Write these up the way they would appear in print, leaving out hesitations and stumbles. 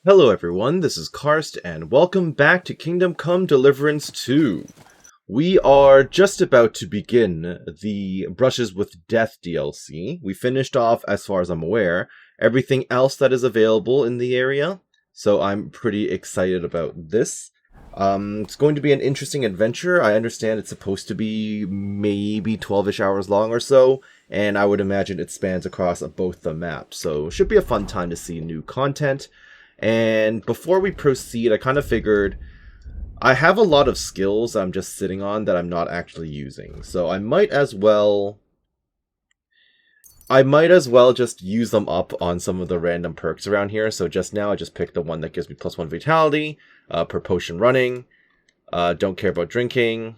Hello everyone, this is Karst, and welcome back to Kingdom Come Deliverance 2. We are just about to begin the Brushes with Death DLC. We finished off, as far as I'm aware, everything else that is available in the area, so I'm pretty excited about this. It's going to be an interesting adventure. I understand it's supposed to be maybe 12-ish hours long or so, and I would imagine it spans across both the maps, so it should be a fun time to see new content. And before we proceed, I kind of figured I have a lot of skills I'm just sitting on that I'm not actually using. So I might as well just use them up on some of the random perks around here. So just now I just picked the one that gives me +1 vitality, per potion running, don't care about drinking,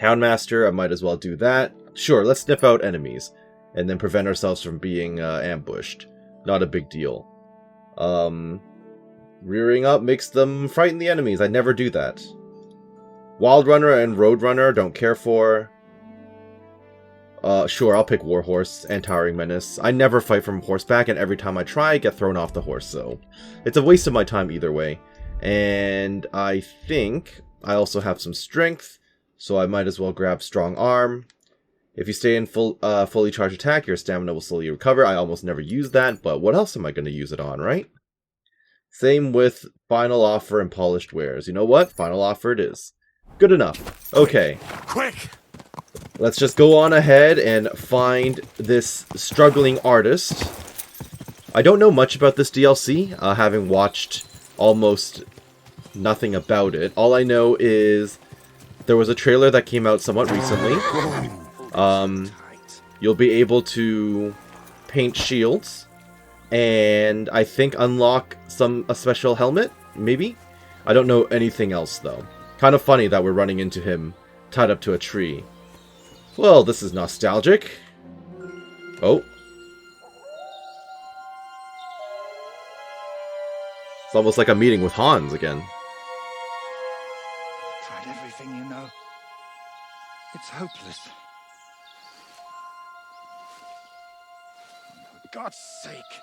Houndmaster, I might as well do that. Sure, let's sniff out enemies and then prevent ourselves from being ambushed. Not a big deal. Rearing up makes them frighten the enemies. I never do that. Wild Runner and Road Runner, don't care for. Sure, I'll pick Warhorse and Towering Menace. I never fight from horseback, and every time I try, I get thrown off the horse, so it's a waste of my time either way. And I think I also have some strength, so I might as well grab Strong Arm. If you stay in fully charged attack, your stamina will slowly recover. I almost never use that, but what else am I going to use it on, right? Same with Final Offer and Polished Wares. You know what? Final Offer it is. Good enough. Okay. Quick! Let's just go on ahead and find this struggling artist. I don't know much about this DLC, having watched almost nothing about it. All I know is there was a trailer that came out somewhat recently. You'll be able to paint shields, and I think unlock a special helmet, maybe? I don't know anything else, though. Kind of funny that we're running into him tied up to a tree. Well, this is nostalgic. Oh. It's almost like a meeting with Hans again. Tried everything, you know. It's hopeless. For God's sake.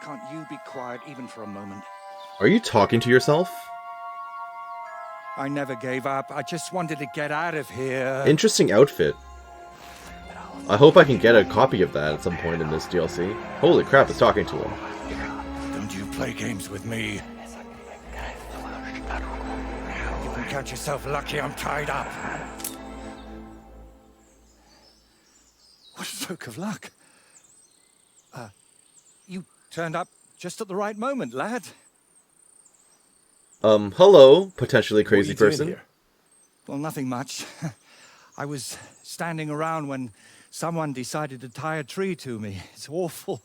Can't you be quiet even for a moment? Are you talking to yourself? I never gave up. I just wanted to get out of here. Interesting outfit. I hope I can get a copy of that at some point in this DLC. Holy crap, it's talking to him. Don't you play games with me. You can count yourself lucky I'm tied up. What a stroke of luck. You turned up just at the right moment, lad. Hello, potentially crazy person. Well, nothing much. I was standing around when someone decided to tie a tree to me. It's awful.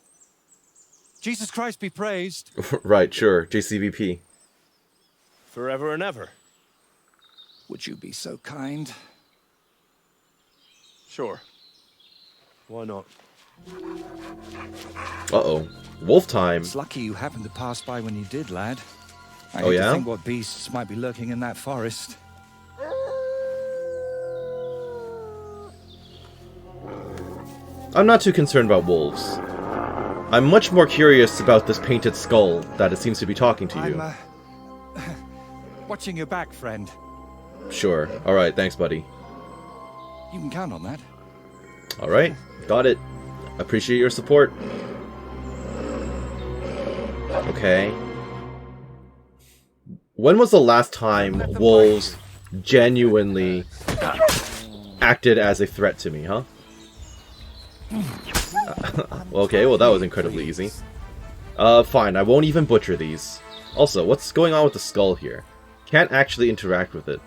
Jesus Christ be praised. Right, sure. JCVP. Forever and ever. Would you be so kind? Sure. Why not? Uh-oh. Wolf time. It's lucky you happened to pass by when you did, lad. I Oh, hate yeah? to think what beasts might be lurking in that forest. I'm not too concerned about wolves. I'm much more curious about this painted skull that it seems to be talking to you. I'm, watching your back, friend. Sure. Alright, thanks, buddy. You can count on that. Alright, got it. Appreciate your support. Okay. When was the last time wolves genuinely acted as a threat to me, huh? Okay, well that was incredibly easy. Fine, I won't even butcher these. Also, what's going on with the skull here? Can't actually interact with it.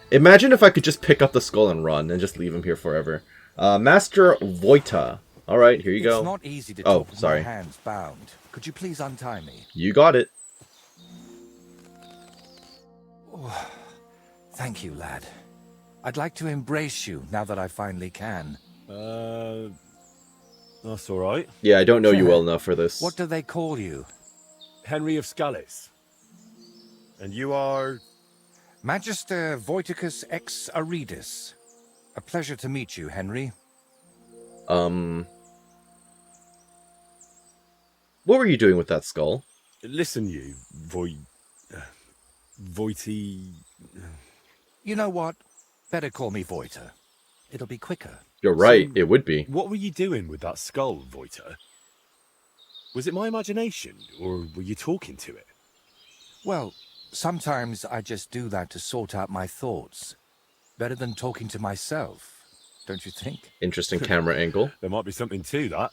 Imagine if I could just pick up the skull and run, and just leave him here forever. Master Voita. Alright, here you go. It's not easy to Oh, talk with sorry. my hands bound. Could you please untie me? You got it. Oh, thank you, lad. I'd like to embrace you now that I finally can. That's all right. Yeah, I don't know you well enough for this. What do they call you? Henry of Scales. And you are? Magister Voiticus ex Aridus. A pleasure to meet you, Henry. What were you doing with that skull? Listen, you, Voity... You know what? Better call me Voiter. It'll be quicker. You're right, So, it would be. What were you doing with that skull, Voiter? Was it my imagination, or were you talking to it? Well, sometimes I just do that to sort out my thoughts. Better than talking to myself, don't you think? Interesting camera angle. There might be something to that.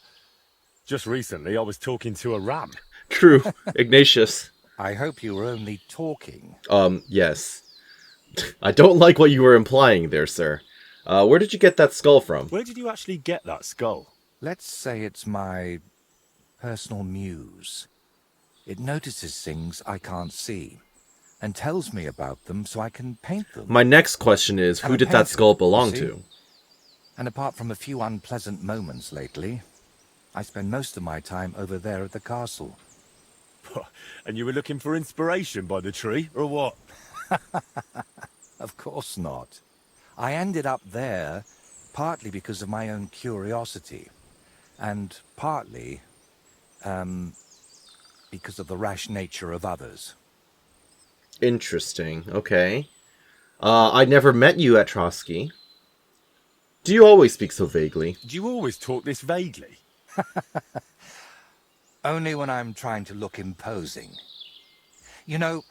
Just recently, I was talking to a ram. True, Ignatius. I hope you were only talking. Yes. I don't like what you were implying there, sir. Where did you get that skull from? Where did you actually get that skull? Let's say it's my personal muse. It notices things I can't see and tells me about them so I can paint them. My next question is, who did that skull belong to? And apart from a few unpleasant moments lately, I spend most of my time over there at the castle. And you were looking for inspiration by the tree, or what? Of course not. I ended up there partly because of my own curiosity, and partly, because of the rash nature of others. Interesting, okay. I never met you at Trotsky. Do you always speak so vaguely? Do you always talk this vaguely? Only when I'm trying to look imposing. You know,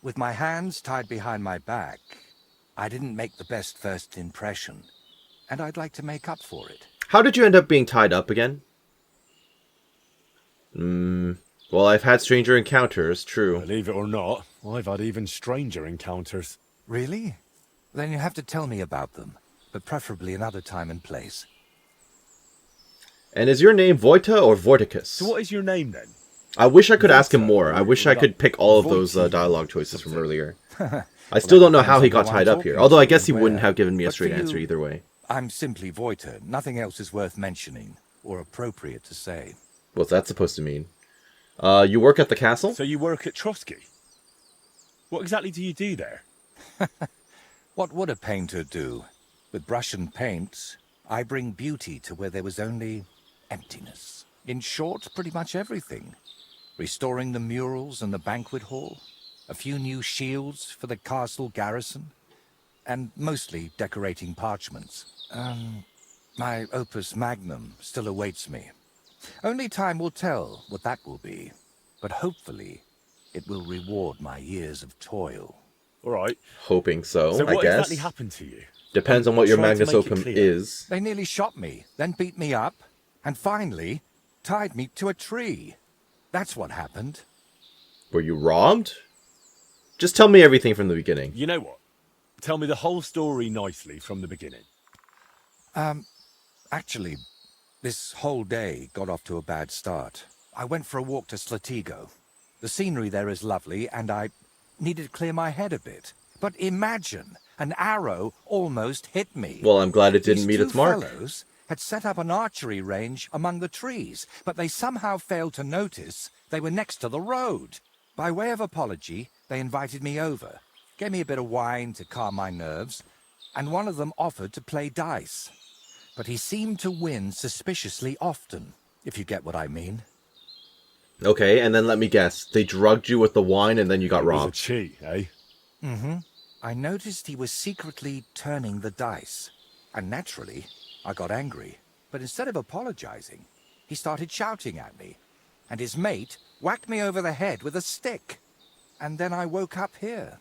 with my hands tied behind my back, I didn't make the best first impression, and I'd like to make up for it. How did you end up being tied up again? Well, I've had stranger encounters, true. Believe it or not, I've had even stranger encounters. Really? Then you have to tell me about them, but preferably another time and place. And is your name Voita or Vorticus? So what is your name then? I wish I could ask him Voita, more. I wish I could pick all of those Voiti, dialogue choices from something. earlier. I still don't know how he got tied up here. Although I guess he Where. wouldn't have given me a But straight for you- answer either way. I'm simply Voiter. Nothing else is worth mentioning, or appropriate to say. What's that supposed to mean? You work at the castle? So you work at Trotsky? What exactly do you do there? What would a painter do? With brush and paint, I bring beauty to where there was only emptiness. In short, pretty much everything. Restoring the murals and the banquet hall, a few new shields for the castle garrison, and mostly decorating parchments. My opus magnum still awaits me. Only time will tell what that will be, but hopefully it will reward my years of toil. All right. Hoping so, So I what guess. exactly happened to you? Depends on what your Try to Magnus make it Opum clear. is. They nearly shot me, then beat me up, and finally tied me to a tree. That's what happened. Were you robbed? Just tell me everything from the beginning. You know what? Tell me the whole story nicely from the beginning. Actually, this whole day got off to a bad start. I went for a walk to Slatigo. The scenery there is lovely, and I needed to clear my head a bit. But imagine, an arrow almost hit me. Well, I'm glad it didn't meet These its mark. two fellows had set up an archery range among the trees, but they somehow failed to notice they were next to the road. By way of apology, they invited me over, gave me a bit of wine to calm my nerves, and one of them offered to play dice. But he seemed to win suspiciously often, if you get what I mean. Okay, and then let me guess. They drugged you with the wine and then you got It was a robbed. cheat, eh? Mm-hmm. I noticed he was secretly turning the dice, and naturally, I got angry. But instead of apologizing, he started shouting at me, and his mate whacked me over the head with a stick. And then I woke up here.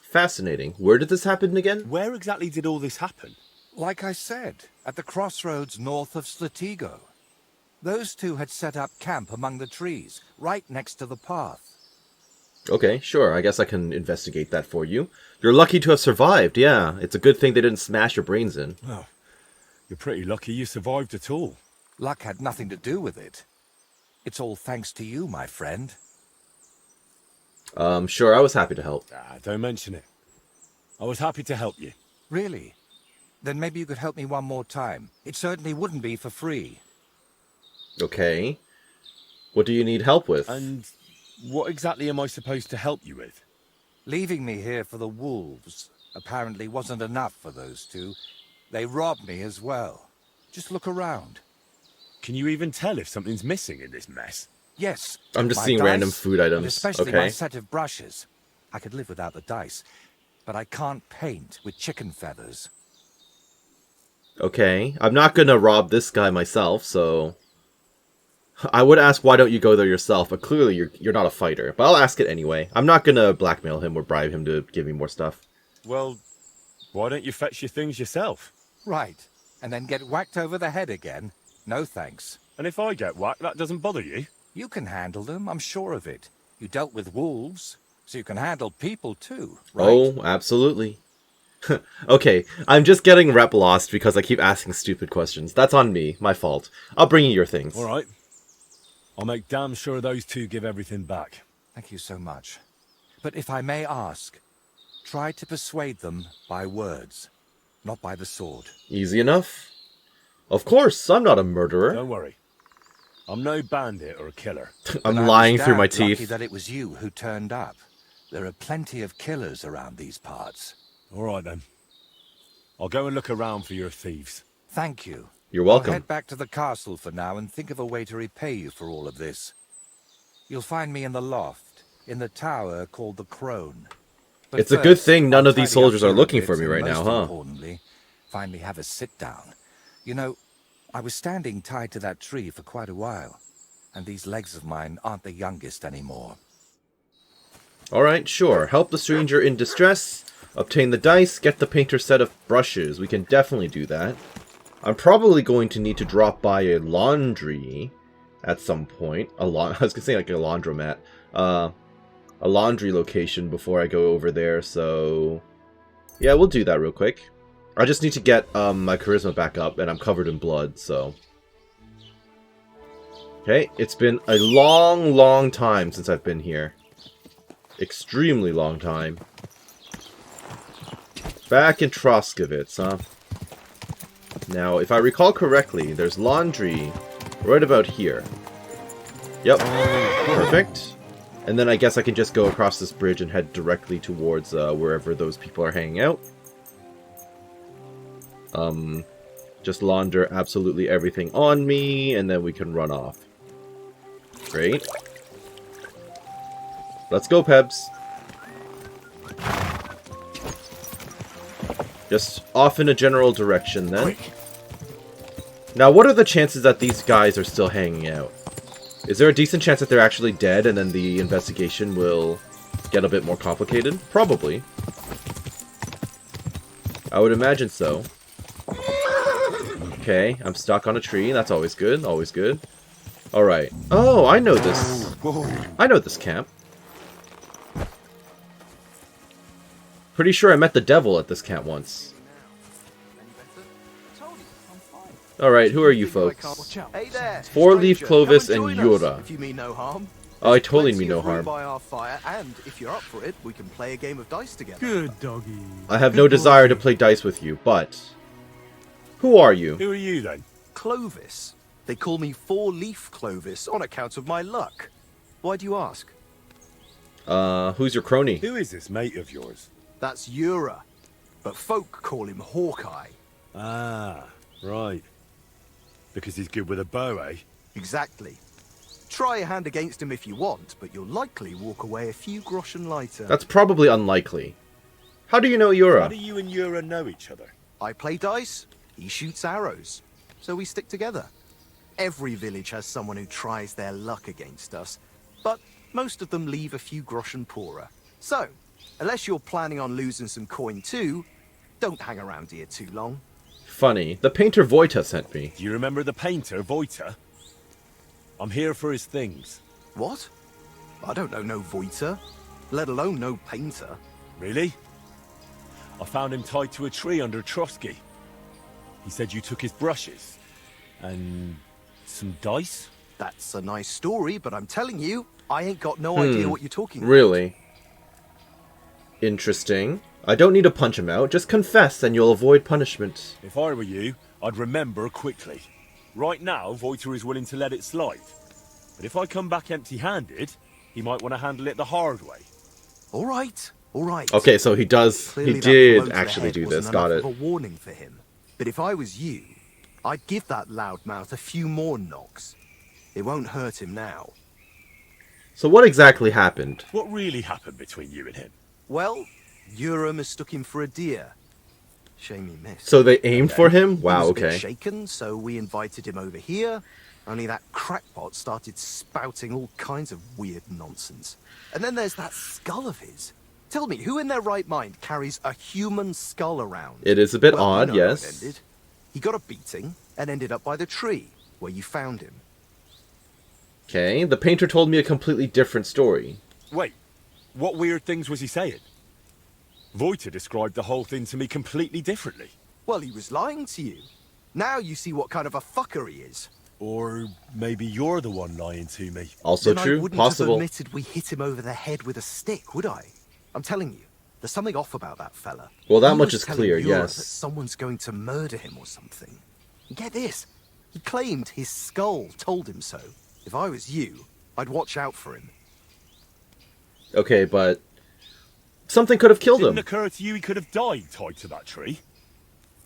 Fascinating. Where did this happen again? Where exactly did all this happen? Like I said, at the crossroads north of Slatigo. Those two had set up camp among the trees, right next to the path. Okay, sure. I guess I can investigate that for you. You're lucky to have survived, yeah. It's a good thing they didn't smash your brains in. Oh, you're pretty lucky you survived at all. Luck had nothing to do with it. It's all thanks to you, my friend. Sure, I was happy to help. Ah, don't mention it. I was happy to help you. Really? Then maybe you could help me one more time. It certainly wouldn't be for free. Okay. What do you need help with? And what exactly am I supposed to help you with? Leaving me here for the wolves apparently wasn't enough for those two. They robbed me as well. Just look around. Can you even tell if something's missing in this mess? Yes. I'm just my seeing random dice, food and items. especially my Okay. set of brushes. I could live without the dice, but I can't paint with chicken feathers. Okay. I'm not gonna rob this guy myself, so... I would ask why don't you go there yourself, but clearly you're not a fighter. But I'll ask it anyway. I'm not gonna blackmail him or bribe him to give me more stuff. Well, why don't you fetch your things yourself? Right. And then get whacked over the head again? No thanks. And if I get whacked, that doesn't bother you? You can handle them, I'm sure of it. You dealt with wolves, so you can handle people too, right? Oh, absolutely. Okay, I'm just getting rep lost because I keep asking stupid questions. That's on me, my fault. I'll bring you your things. All right. I'll make damn sure those two give everything back. Thank you so much. But if I may ask, try to persuade them by words, not by the sword. Easy enough. Of course, I'm not a murderer. Don't worry. I'm no bandit or a killer. I'm But I lying was through my damn lucky teeth. that it was you who turned up. There are plenty of killers around these parts. All right, then. I'll go and look around for your thieves. Thank you. You're I'll welcome. head back to the castle for now and think of a way to repay you for all of this. You'll find me in the loft, in the tower called the Crone. But It's a good first, thing none I'll of these tidy up soldiers are here a looking bit for me and right now, most huh? importantly, finally have a sit-down. You know, I was standing tied to that tree for quite a while, and these legs of mine aren't the youngest anymore. Alright, sure. Help the stranger in distress. Obtain the dice. Get the painter's set of brushes. We can definitely do that. I'm probably going to need to drop by a laundry at some point. I was going to say like a laundromat. A laundry location before I go over there, so... Yeah, we'll do that real quick. I just need to get my charisma back up, and I'm covered in blood, so... Okay, it's been a long, long time since I've been here. Extremely long time. Back in Troskowitz, huh? Now, if I recall correctly, there's laundry right about here. Yep. Perfect. And then I guess I can just go across this bridge and head directly towards wherever those people are hanging out. Just launder absolutely everything on me, and then we can run off. Great. Let's go, Pebs. Just off in a general direction, then. Quick. Now, what are the chances that these guys are still hanging out? Is there a decent chance that they're actually dead and then the investigation will get a bit more complicated? Probably. I would imagine so. Okay, I'm stuck on a tree. That's always good. Always good. Alright. Oh, I know this. I know this camp. Pretty sure I met the devil at this camp once. Alright, who are you folks? Hey there, Four-leaf stranger. Clovis Come and join us, Yura. If you mean no harm. Oh, I totally Plenty mean no of room harm. by our fire, and if you're up for it, we can play a game of dice together. Good doggy. I have no desire to play dice with you, but... Who are you? Who are you, then? Clovis. They call me Four-leaf Clovis on account of my luck. Why do you ask? Who's your crony? Who is this mate of yours? That's Yura, but folk call him Hawkeye. Ah, right. Because he's good with a bow, eh? Exactly. Try a hand against him if you want, but you'll likely walk away a few groschen lighter. That's probably unlikely. How do you know How Yura? do you and Yura know each other? I play dice, he shoots arrows, so we stick together. Every village has someone who tries their luck against us, but most of them leave a few groschen poorer. So, unless you're planning on losing some coin too, don't hang around here too long. Funny. The painter Vojta sent me. Do you remember the painter, Vojta? I'm here for his things. What? I don't know no Vojta, let alone no painter. Really? I found him tied to a tree under Trotsky. He said you took his brushes. And... some dice? That's a nice story, but I'm telling you, I ain't got no idea what you're talking about. Really? Interesting. I don't need to punch him out. Just confess and you'll avoid punishment. If I were you, I'd remember quickly. Right now, Vojta is willing to let it slide. But if I come back empty-handed, he might want to handle it the hard way. All right, all right. Okay, so he does. Clearly He that blow did to the actually head do wasn't this. Got enough it. of a warning for him. But if I was you, I'd give that loudmouth a few more knocks. It won't hurt him now. So what exactly happened? What really happened between you and him? Well, Yura mistook him for a deer. Shame he missed. So they aimed for him? He Wow, was a bit okay. shaken, so we invited him over here. Only that crackpot started spouting all kinds of weird nonsense. And then there's that skull of his. Tell me, who in their right mind carries a human skull around? It is a bit Well, odd, you know how it yes. ended. He got a beating and ended up by the tree where you found him. Okay, the painter told me a completely different story. Wait, what weird things was he saying? Voiter described the whole thing to me completely differently. Well, he was lying to you. Now you see what kind of a fucker he is. Or maybe you're the one lying to me. Also Then I true, wouldn't possible. have admitted we hit him over the head with a stick, would I? I'm telling you, there's something off about that fella. Well, that He much was is telling clear, Yura yes. that someone's going to murder him or something. And get this, he claimed his skull told him so. If I was you, I'd watch out for him. Okay, but something could have killed Didn't him. occur to you he could have died tied to that tree?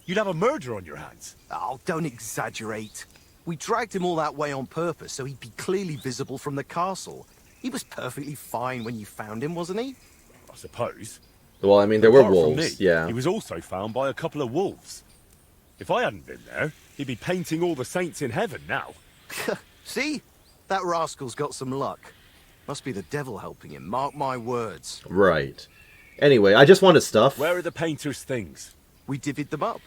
You'd have a murder on your hands. Oh, don't exaggerate. We dragged him all that way on purpose so he'd be clearly visible from the castle. He was perfectly fine when you found him, wasn't he? I suppose. Well, I mean, there were Apart from wolves, me, yeah. He was also found by a couple of wolves. If I hadn't been there, he'd be painting all the saints in heaven now. See? That rascal's got some luck. Must be the devil helping him, mark my words. Right. Anyway, I just wanted stuff. Where are the painter's things? We divvied them up.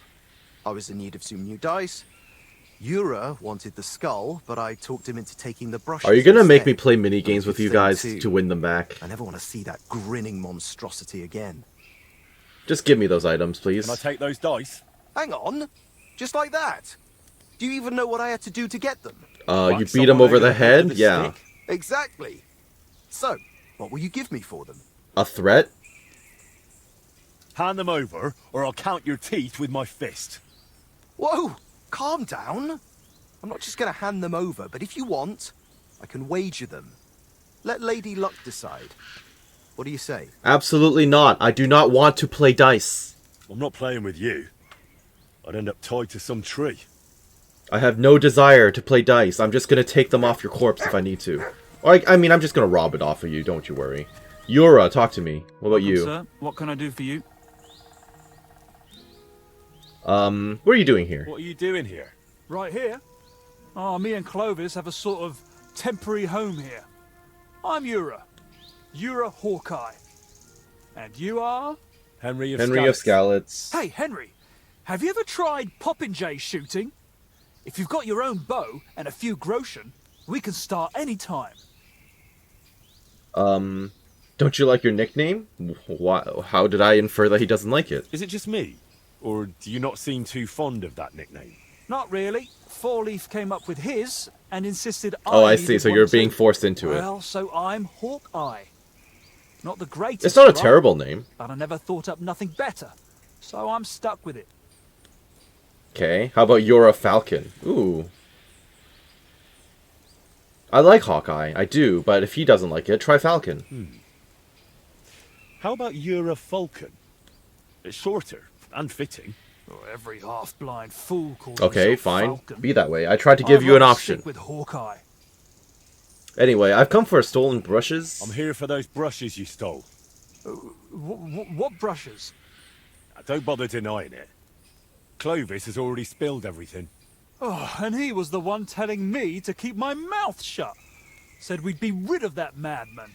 I was in need of some new dice. Yura wanted the skull, but I talked him into taking the brushes. Are you gonna make me instead. play mini games with Good you thing, guys too. to win them back? I never want to see that grinning monstrosity again. Just give me those items, please. Can I take those dice? Hang on. Just like that. Do you even know what I had to do to get them? You Whack beat someone him over over the head? with a Yeah. stick? Exactly. So, what will you give me for them? A threat? Hand them over, or I'll count your teeth with my fist. Whoa! Calm down. I'm not just going to hand them over, but if you want, I can wager them. Let Lady Luck decide. What do you say? Absolutely not. I do not want to play dice. I'm not playing with you. I'd end up tied to some tree. I have no desire to play dice. I'm just gonna take them off your corpse if I need to. Or I mean, I'm just gonna rob it off of you, don't you worry. Yura, talk to me. What about you? Sir, what can I do for you? What are you doing here? What are you doing here? Right here? Oh, me and Clovis have a sort of temporary home here. I'm Yura. Yura Hawkeye. And you are? Henry of Henry of Skalitz. Hey, Henry. Have you ever tried popinjay shooting? If you've got your own bow and a few groschen, we can start any time. Don't you like your nickname? Why, how did I infer that he doesn't like it? Is it just me? Or do you not seem too fond of that nickname? Not really. Four Leaf came up with his and insisted Oh, I I see. needed So one you're being too. forced into it. Well, so I'm Hawkeye. Not the greatest. It's not a right? terrible name. But I never thought up nothing better. So I'm stuck with it. Okay, how about Yura Falcon? Ooh. I like Hawkeye, I do, but if he doesn't like it, try Falcon. How about Yura Falcon? It's shorter and fitting. Oh, every half-blind fool calls Okay, himself fine. Falcon. Be that way. I tried to give I'd you an rather option. stick with Hawkeye. Anyway, I've come for stolen brushes. I'm here for those brushes you stole. What brushes? Now, don't bother denying it. Clovis has already spilled everything. Oh, and he was the one telling me to keep my mouth shut. Said we'd be rid of that madman.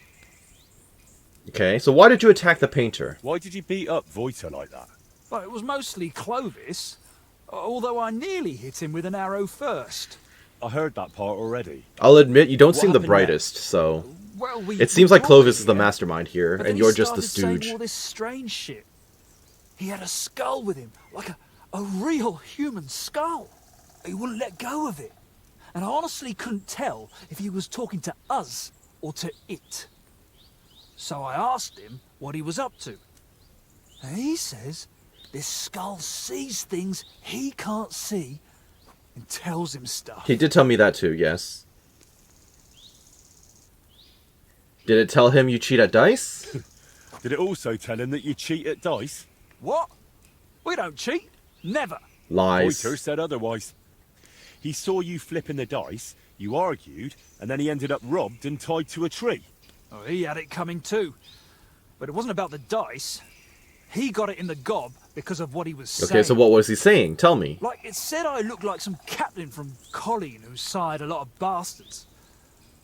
Okay, so why did you attack the painter? Why did you beat up Voiter like that? Well, it was mostly Clovis, although I nearly hit him with an arrow first. I heard that part already. I'll admit, you don't What seem the happened brightest, so... Well, It seems like got Clovis is the here, mastermind here, but then and he you're just the started saying stooge. all this strange shit. He had a skull with him, like a real human skull. He wouldn't let go of it. And I honestly couldn't tell if he was talking to us or to it. So I asked him what he was up to. And he says this skull sees things he can't see and tells him stuff. He did tell me that too, yes. Did it tell him you cheat at dice? Did it also tell him that you cheat at dice? What? We don't cheat. Never. Lies. Voiter said otherwise. He saw you flipping the dice, you argued, and then he ended up robbed and tied to a tree. Oh, he had it coming too. But it wasn't about the dice. He got it in the gob because of what he was saying. Okay, so what was he saying? Tell me. Like, it said I looked like some captain from Colleen who sired a lot of bastards.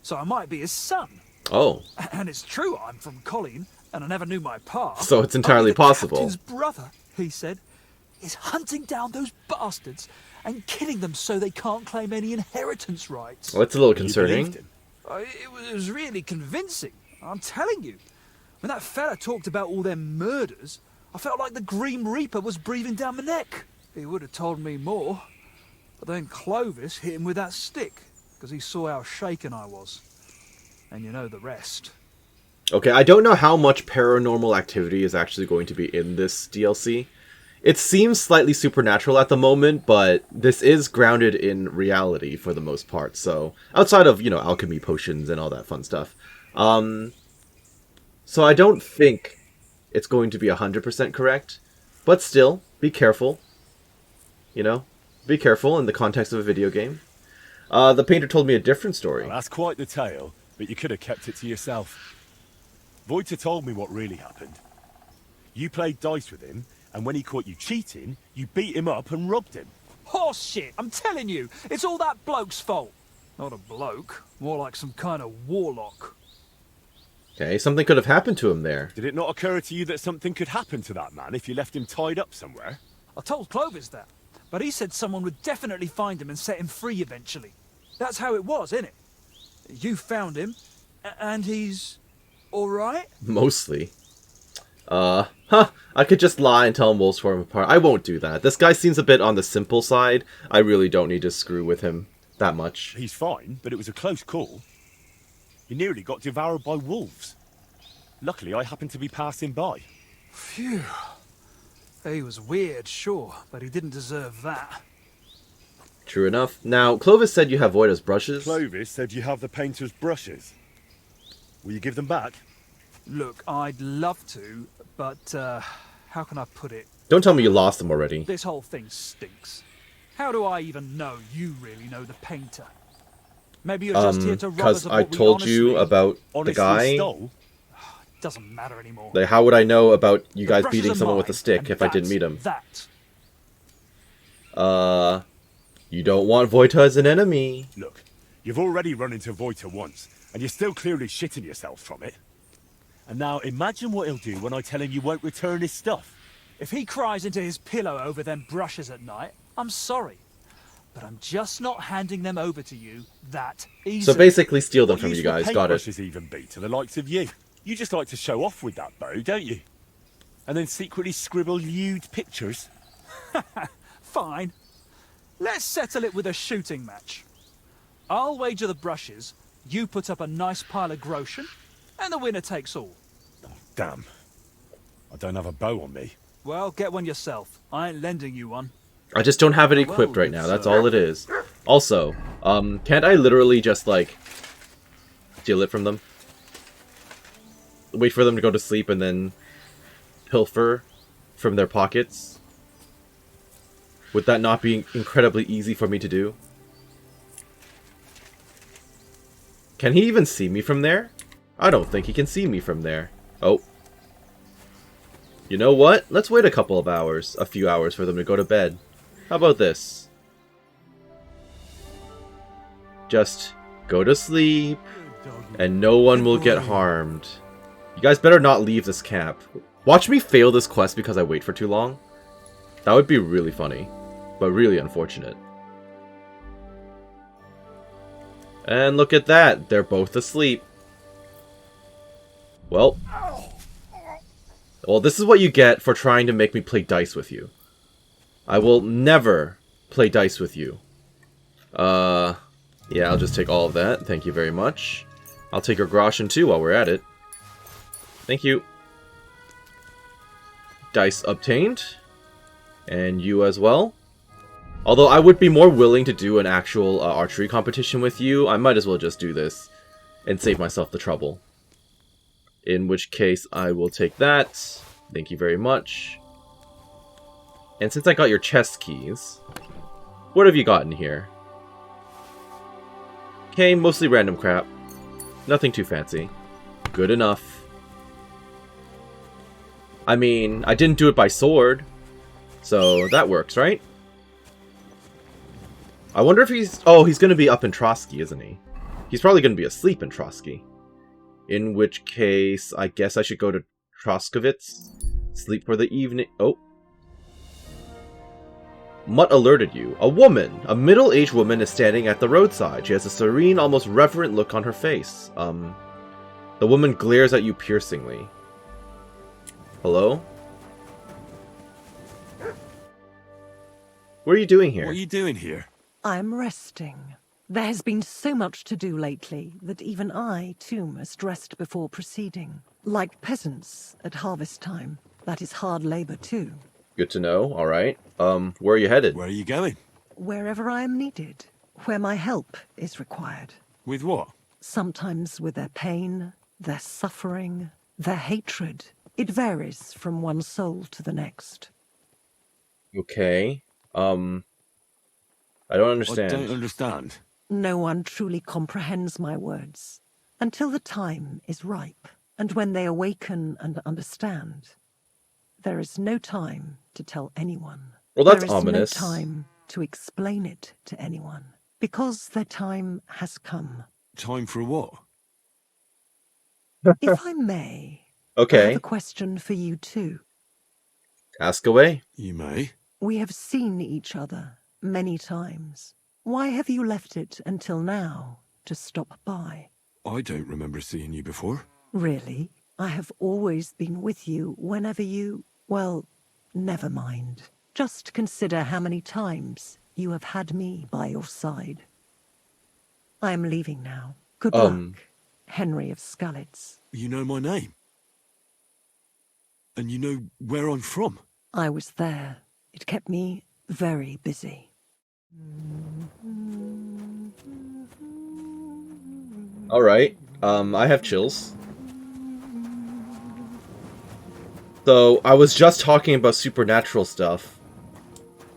So I might be his son. Oh. And it's true I'm from Colleen, and I never knew my pa. So it's entirely Only the possible. captain's brother, he said, is hunting down those bastards and killing them so they can't claim any inheritance rights. Well, that's a little You concerning. believed him? It was really convincing, I'm telling you. When that fella talked about all them murders, I felt like the Grim Reaper was breathing down my neck. He would have told me more. But then Clovis hit him with that stick, because he saw how shaken I was. And you know the rest. Okay, I don't know how much paranormal activity is actually going to be in this DLC. It seems slightly supernatural at the moment, but this is grounded in reality for the most part. So, outside of, alchemy potions and all that fun stuff. So I don't think it's going to be 100% correct. But still, be careful. Be careful in the context of a video game. The painter told me a different story. Well, that's quite the tale, but you could have kept it to yourself. Voiter told me what really happened. You played dice with him, and when he caught you cheating, you beat him up and robbed him. Horse shit, I'm telling you, it's all that bloke's fault. Not a bloke, more like some kind of warlock. Okay, something could have happened to him there. Did it not occur to you that something could happen to that man if you left him tied up somewhere? I told Clovis that, but he said someone would definitely find him and set him free eventually. That's how it was, innit? You found him, and he's alright? Mostly. I could just lie and tell him wolves tore him apart. I won't do that. This guy seems a bit on the simple side. I really don't need to screw with him that much. He's fine, but it was a close call. He nearly got devoured by wolves. Luckily, I happened to be passing by. Phew. He was weird, sure, but he didn't deserve that. True enough. Now, Clovis said you have Voida's brushes. Clovis said you have the painter's brushes. Will you give them back? Look, I'd love to, but, how can I put it? Don't tell me you lost them already. This whole thing stinks. How do I even know you really know the painter? Maybe you're just here to rob us Because of I what we told you honestly- about the Honestly guy. stole? Doesn't matter anymore. Like, how would I know about you The guys brushes beating are someone with a mine, stick and if I didn't meet him? That. You don't want Voita as an enemy. Look, you've already run into Voiter once, and you're still clearly shitting yourself from it. And now imagine what he'll do when I tell him you won't return his stuff. If he cries into his pillow over them brushes at night, I'm sorry. But I'm just not handing them over to you that easily. So basically steal them What from use you will guys. Got it. paintbrushes even be to the likes of you? You just like to show off with that bow, don't you? And then secretly scribble lewd pictures? Fine. Let's settle it with a shooting match. I'll wager the brushes, you put up a nice pile of groschen, and the winner takes all. Damn. I don't have a bow on me. Well, get one yourself. I ain't lending you one. I just don't have it equipped right now. That's all it is. Also, can't I literally just, like, steal it from them? Wait for them to go to sleep and then pilfer from their pockets? Would that not be incredibly easy for me to do? Can he even see me from there? I don't think he can see me from there. Oh. You know what? Let's wait a few hours for them to go to bed. How about this? Just go to sleep, and no one will get harmed. You guys better not leave this camp. Watch me fail this quest because I wait for too long. That would be really funny, but really unfortunate. And look at that, they're both asleep. Well, this is what you get for trying to make me play dice with you. I will never play dice with you. Yeah, I'll just take all of that. Thank you very much. I'll take your groschen too while we're at it. Thank you. Dice obtained. And you as well. Although I would be more willing to do an actual archery competition with you, I might as well just do this and save myself the trouble. In which case, I will take that. Thank you very much. And since I got your chest keys, what have you gotten here? Okay, mostly random crap. Nothing too fancy. Good enough. I mean, I didn't do it by sword, so that works, right? I wonder if he's... Oh, he's going to be up in Trotsky, isn't he? He's probably going to be asleep in Trotsky. In which case, I guess I should go to Troskowitz. Sleep for the evening... Oh. Mutt alerted you. A woman. A middle-aged woman is standing at the roadside. She has a serene, almost reverent look on her face. The woman glares at you piercingly. Hello? What are you doing here? What are you doing here? I'm resting. There has been so much to do lately that even I, too, must rest before proceeding. Like peasants at harvest time. That is hard labor, too. Good to know. All right. Where are you headed? Where are you going? Wherever I am needed. Where my help is required. With what? Sometimes with their pain, their suffering, their hatred. It varies from one soul to the next. Okay. I don't understand. I don't understand. No one truly comprehends my words until the time is ripe, and when they awaken and understand. There is no time to tell anyone. Well, that's there is ominous. No time to explain it to anyone, because their time has come. Time for what? If I may, I Okay. have a question for you too. Ask away. You may. We have seen each other many times. Why have you left it until now to stop by? I don't remember seeing you before. Really? I have always been with you whenever you... Well, never mind. Just consider how many times you have had me by your side. I am leaving now. Good luck, Henry of Skalitz. You know my name. And you know where I'm from. I was there. It kept me very busy. Alright. I have chills. So, I was just talking about supernatural stuff.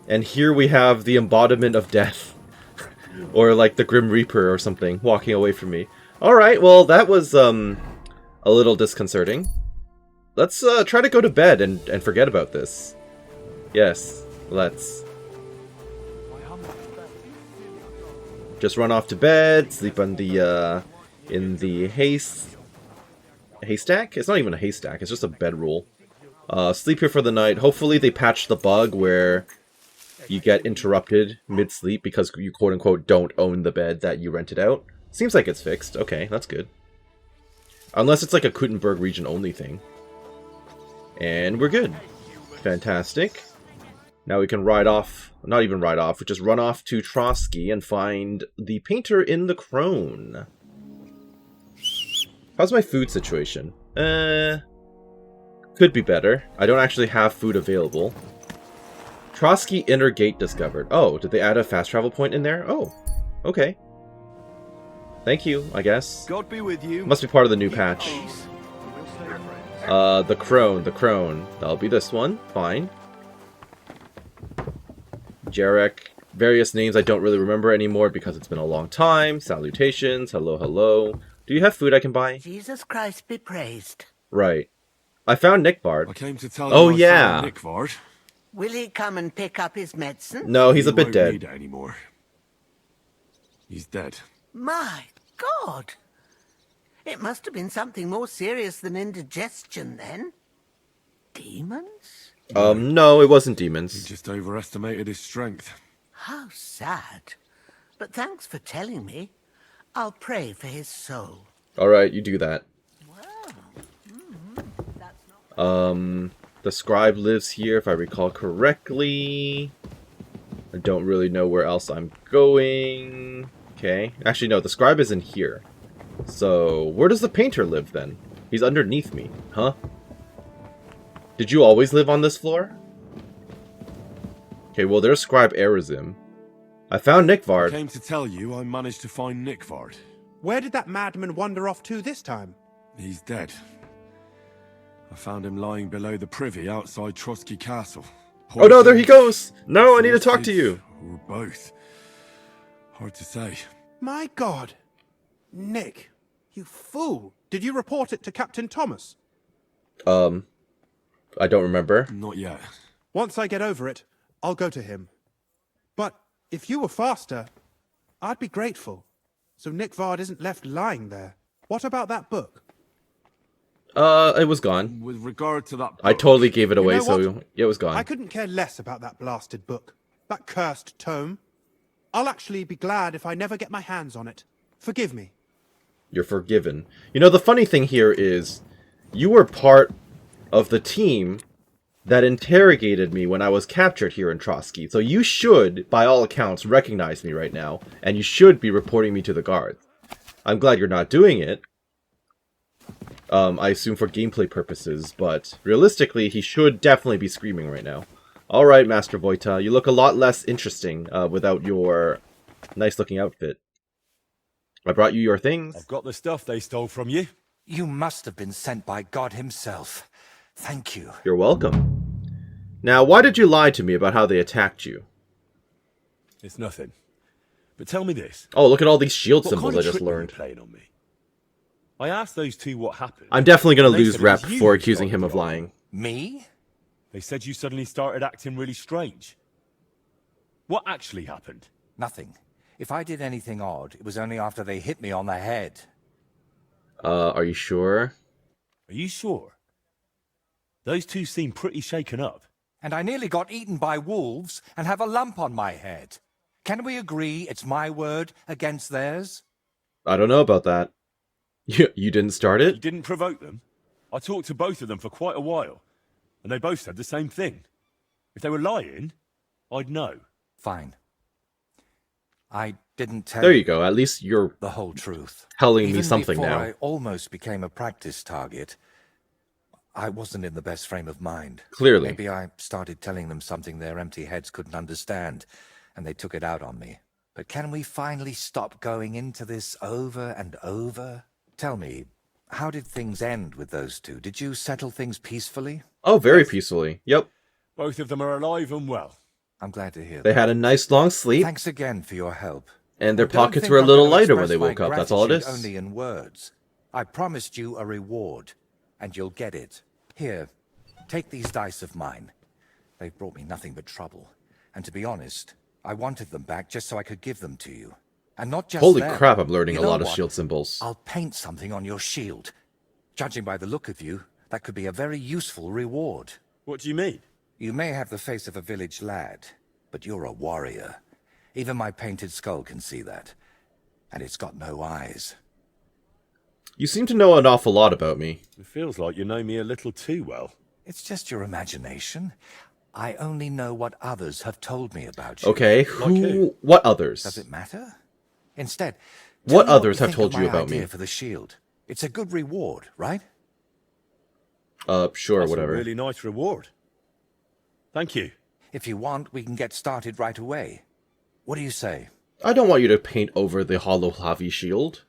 And here we have the embodiment of death. Or like the Grim Reaper or something, walking away from me. Alright, well that was, a little disconcerting. Let's, try to go to bed and forget about this. Yes, let's. Just run off to bed, sleep on the, in the haystack? It's not even a haystack, it's just a bedroll. Sleep here for the night. Hopefully they patch the bug where you get interrupted mid-sleep because you quote-unquote don't own the bed that you rented out. Seems like it's fixed. Okay, that's good. Unless it's like a Kuttenberg region only thing. And we're good. Fantastic. Now we can ride off, not even ride off, we just run off to Trotsky and find the painter in the crone. How's my food situation? Could be better. I don't actually have food available. Trotsky Inner Gate discovered. Oh, did they add a fast travel point in there? Oh, okay. Thank you, I guess. God be with you. Must be part of the new patch. The crone. That'll be this one. Fine. Jarek. Various names I don't really remember anymore because it's been a long time. Salutations. Hello, hello. Do you have food I can buy? Jesus Christ be praised. Right. I found Nickbard. I came to tell Oh, you I yeah. found Nick Vard. Will he come and pick up his medicine? No, he's He a bit won't dead. need it anymore. He's dead. My God! It must have been something more serious than indigestion then. Demons? No, it wasn't He demons. just overestimated his strength. How sad. But thanks for telling me. I'll pray for his soul. Alright, you do that. That's not... The scribe lives here, if I recall correctly. I don't really know where else I'm going. Okay. Actually, no, the scribe isn't here. So, where does the painter live, then? He's underneath me, huh? Did you always live on this floor? Okay, well, there's Scribe Arizim. I found I Nickvard. came to tell you I managed to find Nick Vard. Where did that madman wander off to this time? He's dead. I found him lying below the privy outside Trotsky Castle. Oh no, there he Poisoned, goes! No, I need to talk to exhausted, you! Or both. Hard to say. My God. Nick, You fool! Did you report it to Captain Thomas? I don't remember. Not yet. Once I get over it, I'll go to him. But if you were faster, I'd be grateful. So Nick Vard isn't left lying there. What about that book? It was gone. With regard to that I book, totally gave it away, know so what? yeah, it was gone. I couldn't care less about that blasted book. That cursed tome. I'll actually be glad if I never get my hands on it. Forgive me. You're forgiven. You know, the funny thing here is, you were part of the team that interrogated me when I was captured here in Trotsky. So you should, by all accounts, recognize me right now, and you should be reporting me to the guards. I'm glad you're not doing it. I assume for gameplay purposes, but realistically, he should definitely be screaming right now. Alright, Master Vojta, you look a lot less interesting without your nice-looking outfit. I brought you your things. I've got the stuff they stole from you. You must have been sent by God himself. Thank you. You're welcome. Now, why did you lie to me about how they attacked you? It's nothing. But tell me this. Oh, look at all these shield What symbols kind I of just trick were you learned. playing on me? I asked those two what happened. I'm definitely going to They lose said it rep was you for who accusing started him of the lying. Me? They said you suddenly started acting really strange. What actually happened? Nothing. If I did anything odd, it was only after they hit me on the head. Are you sure? Are you sure? Those two seem pretty shaken up. And I nearly got eaten by wolves and have a lump on my head. Can we agree it's my word against theirs? I don't know about that. You didn't start You it? didn't provoke them. I talked to both of them for quite a while, and they both said the same thing. If they were lying, I'd know. Fine. I didn't tell There you go. At least you're the whole truth. telling me Even something before now. I almost became a practice target, I wasn't in the best frame of mind. Clearly. Maybe I started telling them something their empty heads couldn't understand, and they took it out on me. But can we finally stop going into this over and over? Tell me, how did things end with those two? Did you settle things peacefully? Oh, very peacefully. Yep. Both of them are alive and well. I'm glad to hear They that. had a nice long sleep, Thanks again for your help. and their And don't pockets think were a I'm little gonna lighter when express they woke my up. That's all it gratitude is. Only in words. I promised you a reward, and you'll get it. Here, take these dice of mine. They've brought me nothing but trouble. And to be honest, I wanted them back just so I could give them to you. And not just Holy them. crap, I'm learning You a know lot of what? shield symbols. I'll paint something on your shield. Judging by the look of you, that could be a very useful reward. What do you mean? You may have the face of a village lad, but you're a warrior. Even my painted skull can see that. And it's got no eyes. You seem to know an awful lot about me. It feels like you know me a little too well. It's just your imagination. I only know what others have told me about you. Okay, who? what others? Does it matter? Instead, What tell me others have think told of you my about idea me? for the shield. It's a good reward, right? Sure, That's whatever. a really nice reward. Thank you. If you want, we can get started right away. What do you say? I don't want you to paint over the hollow Havi shield.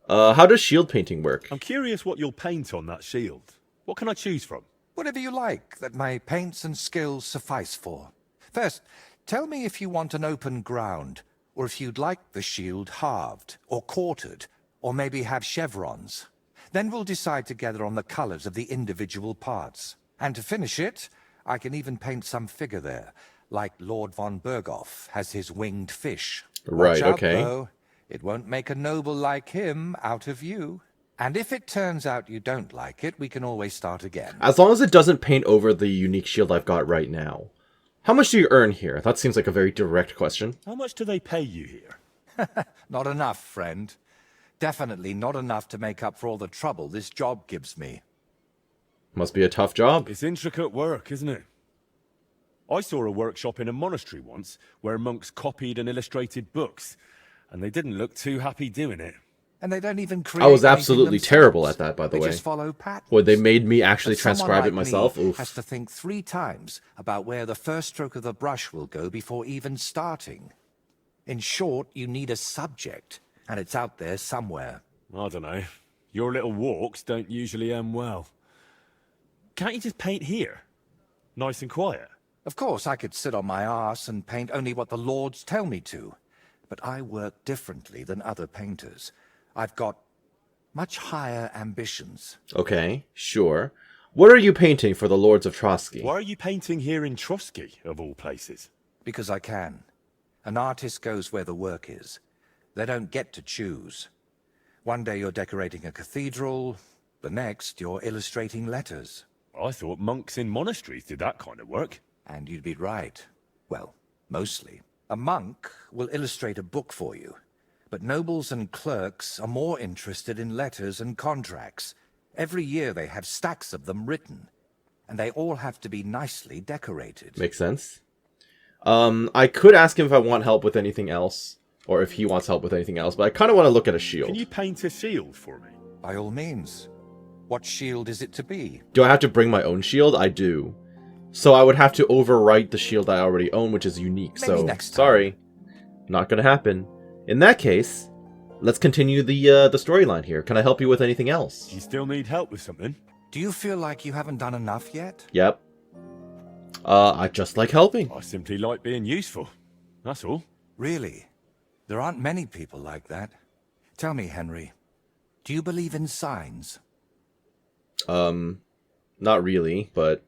How does shield painting work? I'm curious what you'll paint on that shield. What can I choose from? Whatever you like that my paints and skills suffice for. First, tell me if you want an open ground, or if you'd like the shield halved, or quartered, or maybe have chevrons. Then we'll decide together on the colors of the individual parts. And to finish it, I can even paint some figure there, like Lord von Berghoff has his winged fish. Right, Watch out, okay. though. It won't make a noble like him out of you. And if it turns out you don't like it, we can always start again. As long as it doesn't paint over the unique shield I've got right now. How much do you earn here? That seems like a very direct question. How much do they pay you here? Not enough, friend. Definitely not enough to make up for all the trouble this job gives me. Must be a tough job. It's intricate work, isn't it? I saw a workshop in a monastery once where monks copied and illustrated books, and they didn't look too happy doing it. And they don't even create I was anything absolutely themselves. terrible at that, by the They way. just follow patterns. When they made me actually But someone transcribe it like myself, me oof. has to think 3 times about where the first stroke of the brush will go before even starting. In short, you need a subject, and it's out there somewhere. I don't know. Your little walks don't usually end well. Can't you just paint here? Nice and quiet. Of course, I could sit on my arse and paint only what the lords tell me to. But I work differently than other painters. I've got much higher ambitions. Okay, sure. What are you painting for the Lords of Trotsky? Why are you painting here in Trotsky, of all places? Because I can. An artist goes where the work is. They don't get to choose. One day you're decorating a cathedral, the next you're illustrating letters. I thought monks in monasteries did that kind of work. And you'd be right. Well, mostly. A monk will illustrate a book for you, but nobles and clerks are more interested in letters and contracts. Every year they have stacks of them written, and they all have to be nicely decorated. Makes sense. I could ask him if I want help with anything else, or if he wants help with anything else, but I kind of want to look at a shield. Can you paint a shield for me? By all means. What shield is it to be? Do I have to bring my own shield? I do. So I would have to overwrite the shield I already own, which is unique. Maybe so, next time. sorry. Not gonna happen. In that case, let's continue the storyline here. Can I help you with anything else? You still need help with something? Do you feel like you haven't done enough yet? Yep. I just like helping. I simply like being useful. That's all. Really? There aren't many people like that. Tell me, Henry, do you believe in signs? Not really, but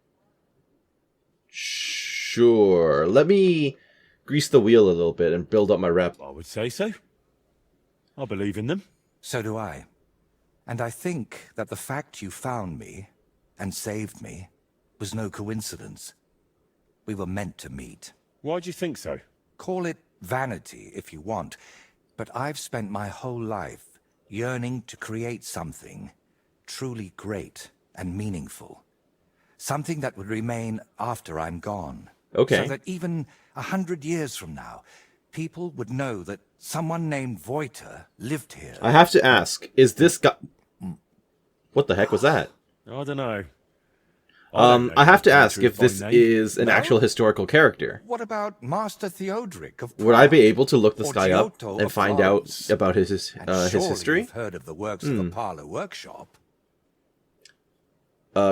sure. Let me grease the wheel a little bit and build up my rep. I would say so. I believe in them. So do I. And I think that the fact you found me and saved me was no coincidence. We were meant to meet. Why do you think so? Call it vanity if you want, but I've spent my whole life yearning to create something truly great and meaningful. Something that would remain after I'm gone. Okay. So that even 100 years from now, people would know that someone named Voiter lived here. I have to ask, is this guy... What the heck was that? I don't know. I have to ask if this name. is an No? actual historical character. What about Master Theodoric of Would I be Prague? able to look this Or guy up Giotto and of find Florence? out about his And surely history? you've heard of the works of the Parlor Workshop.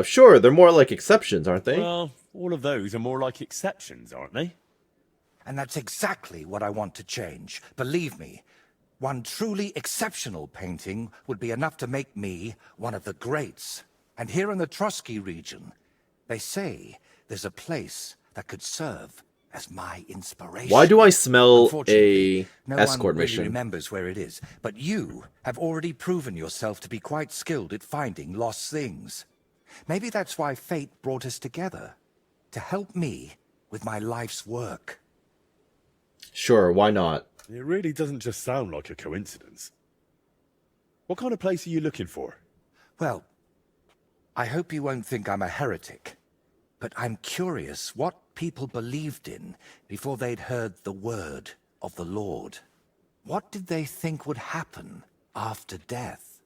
Sure, they're more like exceptions, aren't they? Well, all of those are more like exceptions, aren't they? And that's exactly what I want to change. Believe me, one truly exceptional painting would be enough to make me one of the greats. And here in the Trotsky region, they say there's a place that could serve as my inspiration. Why do I smell Unfortunately, a no escort one really mission? remembers where it is, but you have already proven yourself to be quite skilled at finding lost things. Maybe that's why fate brought us together, to help me with my life's work. Sure, why not? It really doesn't just sound like a coincidence. What kind of place are you looking for? Well, I hope you won't think I'm a heretic, but I'm curious what people believed in before they'd heard the word of the Lord. What did they think would happen after death?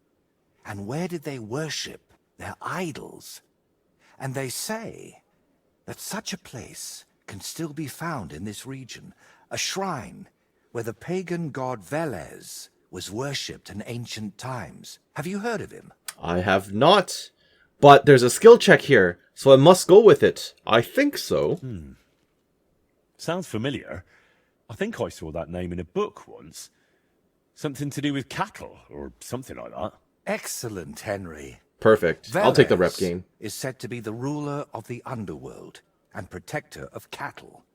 And where did they worship their idols? And they say that such a place can still be found in this region, a shrine where the pagan god Velez was worshipped in ancient times. Have you heard of him? I have not. But there's a skill check here, so I must go with it. I think so. Sounds familiar. I think I saw that name in a book once. Something to do with cattle, or something like that. Excellent, Henry. Perfect. I'll take the rep Velez game. is said to be the ruler of the underworld and protector of cattle.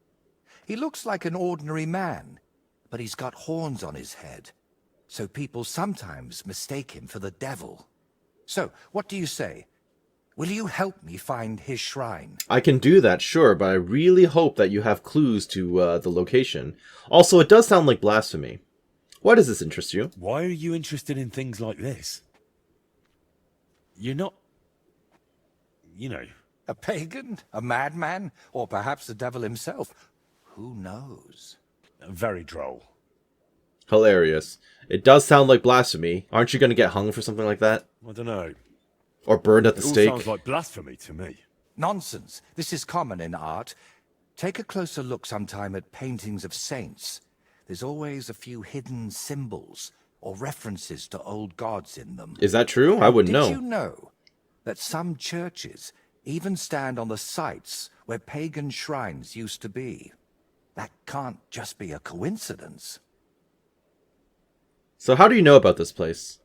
He looks like an ordinary man, but he's got horns on his head, so people sometimes mistake him for the devil. So, what do you say? Will you help me find his shrine? I can do that, sure, but I really hope that you have clues to the location. Also, it does sound like blasphemy. Why does this interest you? Why are you interested in things like this? You're not... You know... A pagan? A madman? Or perhaps the devil himself? Who knows? very droll. Hilarious. It does sound like blasphemy. Aren't you going to get hung for something like that? I don't know. Or burned at the It all stake? sounds like blasphemy to me. Nonsense. This is common in art. Take a closer look sometime at paintings of saints. There's always a few hidden symbols or references to old gods in them. Is that true? I wouldn't know. Did you know that some churches even stand on the sites where pagan shrines used to be? That can't just be a coincidence. So how do you know about this place?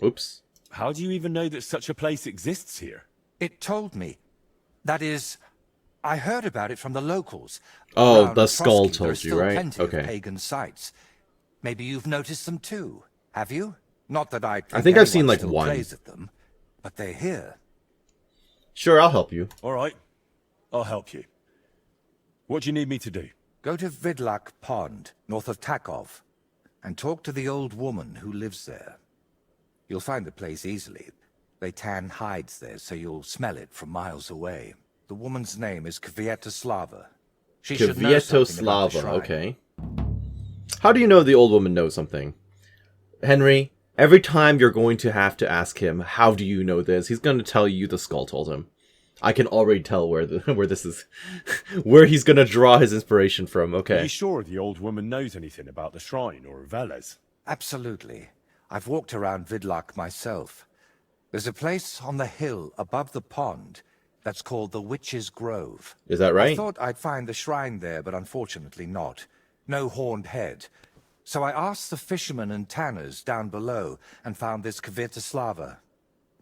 Oops. How do you even know that such a place exists here? It told me. That is, I heard about it from the locals. Oh, Around the skull Trotsky, there are told you, still right? plenty Okay. of pagan sites. Maybe you've noticed them too, have you? Not that I think I've seen, anyone like, still one. plays at them, but they're here. Sure, I'll help you. All right, I'll help you. What do you need me to do? Go to Vidlak Pond, north of Takov, and talk to the old woman who lives there. You'll find the place easily. They tan hides there, so you'll smell it from miles away. The woman's name is Kvietoslava. She should know something about the Kvietoslava, shrine. okay. How do you know the old woman knows something? Henry, every time you're going to have to ask him, how do you know this? He's going to tell you the skull told him. I can already tell where this is, where he's going to draw his inspiration from. Are Okay. you sure the old woman knows anything about the shrine or Veles? Absolutely. I've walked around Vidlak myself. There's a place on the hill above the pond that's called the Witch's Grove. Is that I right? thought I'd find the shrine there, but unfortunately not. No horned head. So I asked the fishermen and tanners down below and found this Kvietoslava.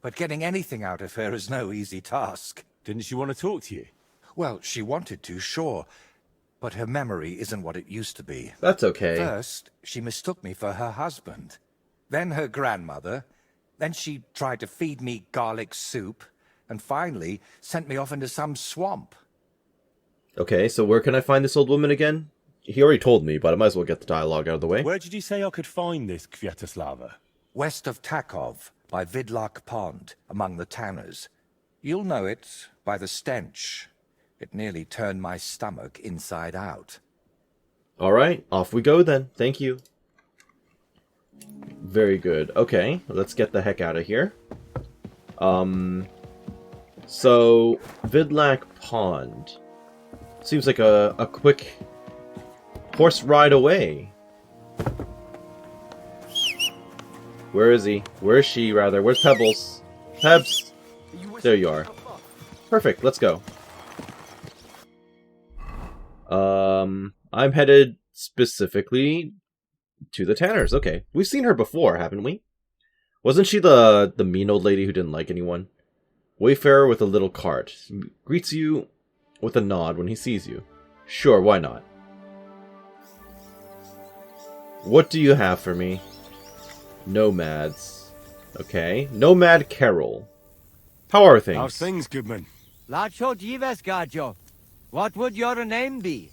But getting anything out of her is no easy task. Didn't she want to talk to you? Well, she wanted to, sure. But her memory isn't what it used to be. That's okay. First, she mistook me for her husband. Then her grandmother. Then she tried to feed me garlic soup. And finally, sent me off into some swamp. Okay, so where can I find this old woman again? He already told me, but I might as well get the dialogue out of the way. Where did you say I could find this Kvietoslava? West of Takov, by Vidlak Pond, among the tanners. You'll know it by the stench. It nearly turned my stomach inside out. Alright, off we go then. Thank you. Very good. Okay, let's get the heck out of here. So, Vidlak Pond. Seems like a quick horse ride away. Where is he? Where is she, rather? Where's Pebbles? Pebs! There you are. Perfect, let's go. I'm headed specifically to the Tanners. Okay, we've seen her before, haven't we? Wasn't she the mean old lady who didn't like anyone? Wayfarer with a little cart. Greets you with a nod when he sees you. Sure, why not? What do you have for me? Nomads. Okay. Nomad Carol. How are things? How's things, Goodman? Lacho Jives Gajo. What would your name be?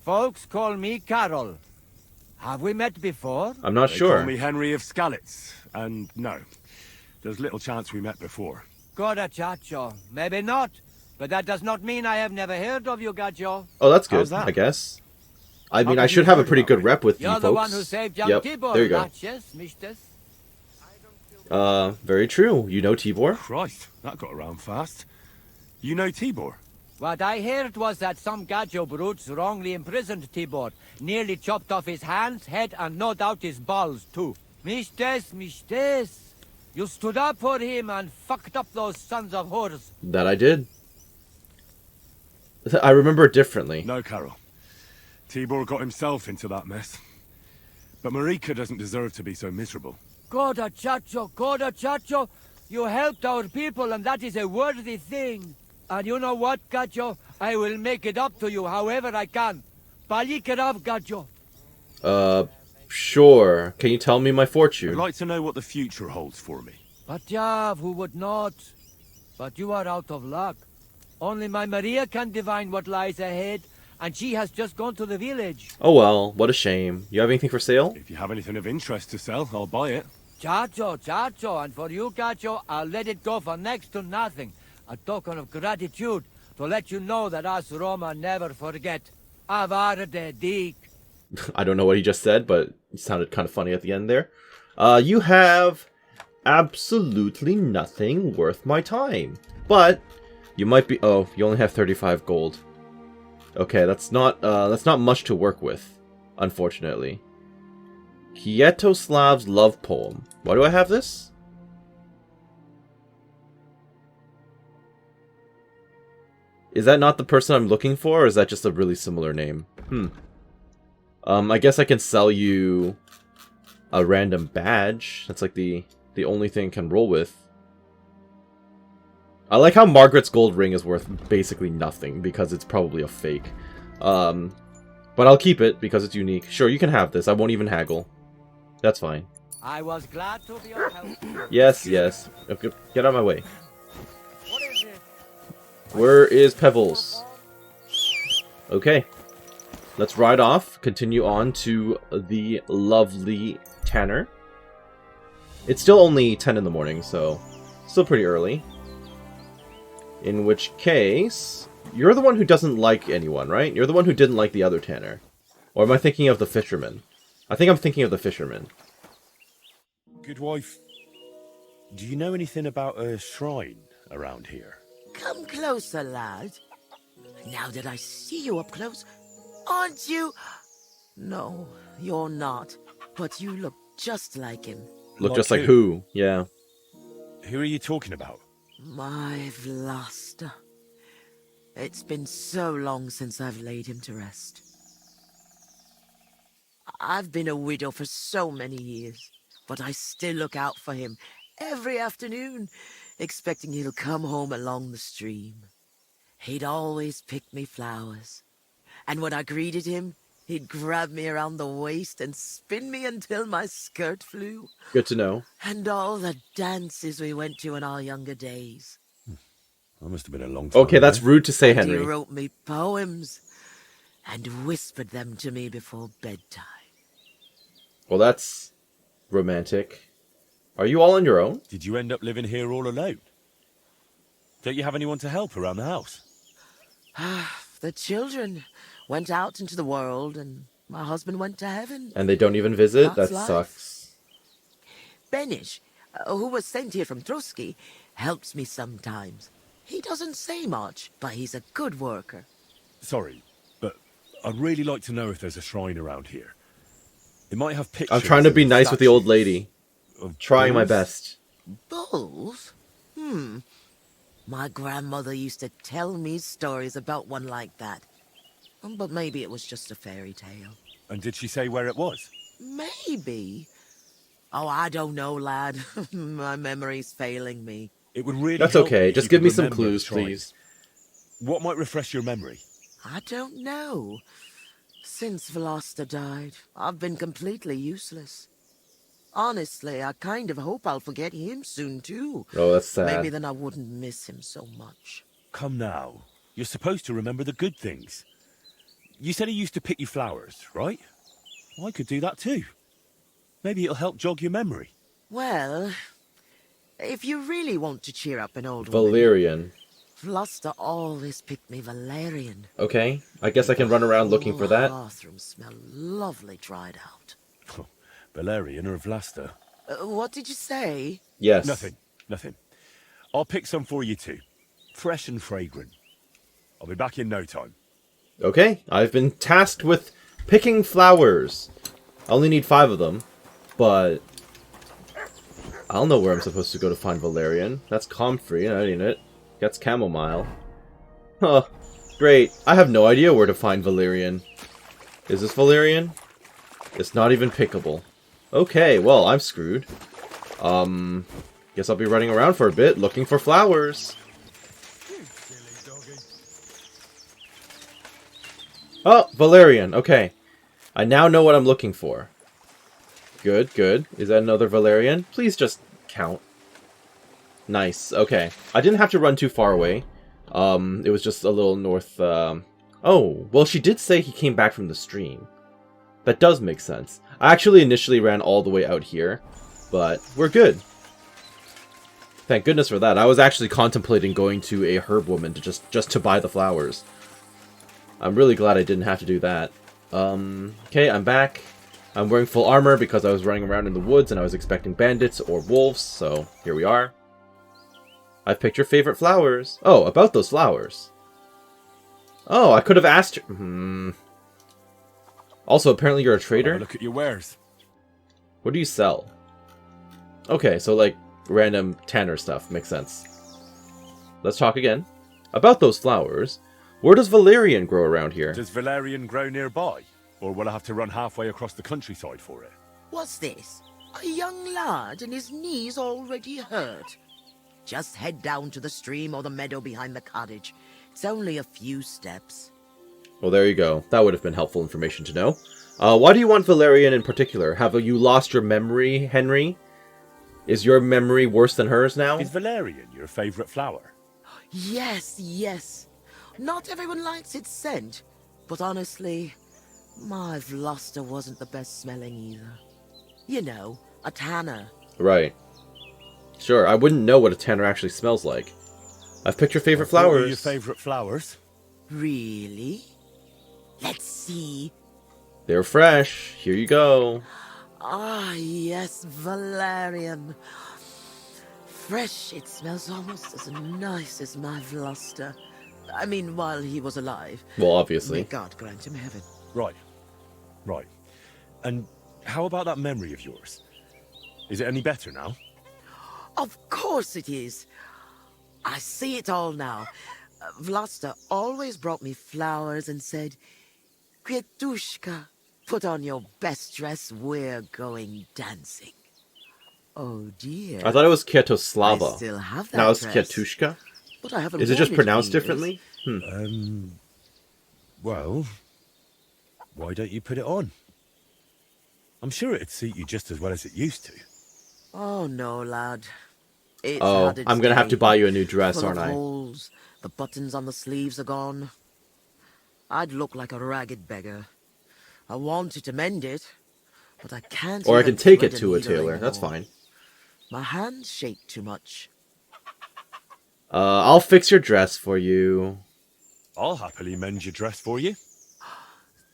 Folks call me Carol. Have we met before? I'm not They sure. call me Henry of Skalitz, and no, there's little chance we met before. Goda Chacho. Maybe not. But that does not mean I have never heard of you, Gajo. Oh, that's good, How's that? I guess. I mean, How I come should you have a heard pretty about good me? rep with you You're folks. the one who saved young Yep, Tibor, there you go. Laches, mistress. Very true. You know Tibor? Christ, that got around fast. You know Tibor? What I heard was that some Gajo brutes wrongly imprisoned Tibor, nearly chopped off his hands, head, and no doubt his balls, too. Mistress. You stood up for him and fucked up those sons of whores. That I did. I remember it differently. No, Carol. Tibor got himself into that mess. But Marika doesn't deserve to be so miserable. Goda Chacho, you helped our people and that is a worthy thing. And you know what, Gajo? I will make it up to you however I can. Balikerav, Gajo. Sure. Can you tell me my I'd fortune? like to know what the future holds for me. But Yav, who would not? But you are out of luck. Only my Maria can divine what lies ahead, and she has just gone to the village. Oh well, what a shame. You have anything for sale? If you have anything of interest to sell, I'll buy it. Chacho, and for you, Gajo, I'll let it go for next to nothing. A token of gratitude to let you know that us Roma never forget. Avar de Dik. I don't know what he just said, but it sounded kind of funny at the end there. You have absolutely nothing worth my time. But you might be... Oh, you only have 35 gold. Okay, that's not much to work with, unfortunately. Kvietoslav's love poem. Why do I have this? Is that not the person I'm looking for, or is that just a really similar name? I guess I can sell you a random badge. That's like the the only thing can roll with. I like how Margaret's gold ring is worth basically nothing, because it's probably a fake. But I'll keep it, because it's unique. Sure, you can have this. I won't even haggle. That's fine. I was glad to be of help. Yes, yes. Okay, get out of my way. What is it? Where is Pebbles? Okay. Let's ride off. Continue on to the lovely Tanner. It's still only 10 in the morning, so still pretty early. In which case, you're the one who doesn't like anyone, right? You're the one who didn't like the other Tanner. Or am I thinking of the fisherman? I think I'm thinking of the fisherman. Good wife, do you know anything about a shrine around here? Come closer, lad. Now that I see you up close, aren't you? No, you're not. But you look just like him. Look just like who? Yeah. Who are you talking about? My Vlasta. It's been so long since I've laid him to rest. I've been a widow for so many years, but I still look out for him every afternoon, expecting he'll come home along the stream. He'd always pick me flowers, and when I greeted him, he'd grab me around the waist and spin me until my skirt flew. Good to know. And all the dances we went to in our younger days. That must have been a long time Okay, ago. that's rude to say, And Henry. he wrote me poems and whispered them to me before bedtime. Well, that's romantic. Are you all on your own? Did you end up living here all alone? Don't you have anyone to help around the house? The children went out into the world and my husband went to heaven. And they don't even visit? That's That life. sucks. Benish, who was sent here from Truski, helps me sometimes. He doesn't say much, but he's a good worker. Sorry, but I'd really like to know if there's a shrine around here. It might have pictures. I'm trying to be and nice with the old statues lady. of Trying my bulls. best. Bulls? My grandmother used to tell me stories about one like that. But maybe it was just a fairy tale. And did she say where it was? Maybe. Oh, I don't know, lad. My memory's failing me. It would really That's help okay. if Just you give could me some remember the clues, shrine. please. What might refresh your memory? I don't know. Since Veloster died, I've been completely useless. Honestly, I kind of hope I'll forget him soon, too. Oh, that's sad. Maybe then I wouldn't miss him so much. Come now. You're supposed to remember the good things. You said he used to pick you flowers, right? Well, I could do that too. Maybe it'll help jog your memory. Well, if you really want to cheer up an old woman, Valerian. Veloster always picked me Valerian. Okay, I guess I can run around looking for that. The bathroom smell lovely dried out. Valerian or Vlasta? What did you say? Yes. Nothing. I'll pick some for you too. Fresh and fragrant. I'll be back in no time. Okay, I've been tasked with picking flowers. I only need 5 of them, but I don't know where I'm supposed to go to find Valerian. That's comfrey, that ain't it. That's chamomile. Huh. Great. I have no idea where to find Valerian. Is this Valerian? It's not even pickable. Okay, well, I'm screwed. Guess I'll be running around for a bit, looking for flowers. Oh, Valerian, okay. I now know what I'm looking for. Good, good. Is that another Valerian? Please just count. Nice, okay. I didn't have to run too far away. It was just a little north, Oh, well, she did say he came back from the stream. That does make sense. I actually initially ran all the way out here, but we're good. Thank goodness for that. I was actually contemplating going to a herb woman to just to buy the flowers. I'm really glad I didn't have to do that. Okay, I'm back. I'm wearing full armor because I was running around in the woods and I was expecting bandits or wolves, so here we are. I've picked your favorite flowers. Oh, about those flowers. Oh, I could have asked you. Also, apparently you're a trader. Have a look at your wares. What do you sell? Okay, so like random Tanner stuff. Makes sense. Let's talk again. About those flowers. Where does Valerian grow around here? Does Valerian grow nearby? Or will I have to run halfway across the countryside for it? What's this? A young lad and his knees already hurt. Just head down to the stream or the meadow behind the cottage. It's only a few steps. Well, there you go. That would have been helpful information to know. Why do you want Valerian in particular? Have you lost your memory, Henry? Is your memory worse than hers now? Is valerian your favourite flower? Yes, yes. Not everyone likes its scent, but honestly, my Vloster wasn't the best smelling either. You know, a tanner. Right. Sure, I wouldn't know what a tanner actually smells like. I've picked your favorite What are flowers. your favourite flowers? Really? Let's see. They're fresh. Here you go. Ah, yes, valerian. Fresh, it smells almost as nice as my Vloster. I mean, while he was alive. Well, obviously. May God grant him heaven. Right. Right. And how about that memory of yours? Is it any better now? Of course it is. I see it all now. Vloster always brought me flowers and said, Květuška, put on your best dress, we're going dancing. Oh dear. I thought it was I Kwiatoslava. still have that Now it's dress, Kwiatuszka? but I haven't Is it worn just for pronounced years. differently? Well, why don't you put it on? I'm sure it'd suit you just as well as it used to. Oh no, lad. It's Oh, had its I'm gonna have day. to buy you a new dress, Full aren't of I? holes. The buttons on the sleeves are gone. I'd look like a ragged beggar. I wanted to mend it, but I can't. Or I even can take thread it to a needle tailor. That's anymore. fine. My hands shake too much. I'll fix your dress for you. I'll happily mend your dress for you.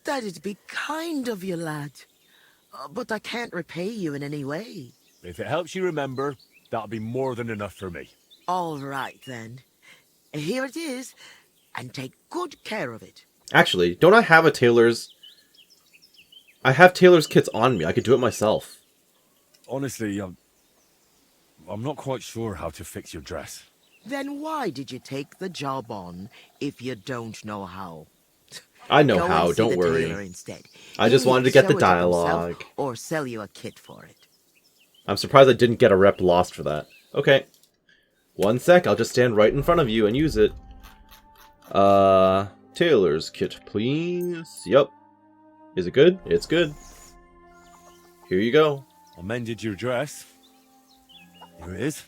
That'd be kind of you, lad. But I can't repay you in any way. If it helps you remember, that'll be more than enough for me. All right, then. Here it is, and take good care of it. Actually, don't I have a tailor's... I have tailor's kits on me. I could do it myself. Honestly, I'm not quite sure how to fix your dress. Then why did you take the job on if you don't know how? I know Go how, and see don't the worry. tailor instead. I just He'll wanted to get sew the it up himself dialogue. or sell you a kit for it. I'm surprised I didn't get a rep lost for that. Okay. One sec, I'll just stand right in front of you and use it. Tailor's kit, please. Yep. Is it good? It's good. Here you go. I mended your dress. Here it is.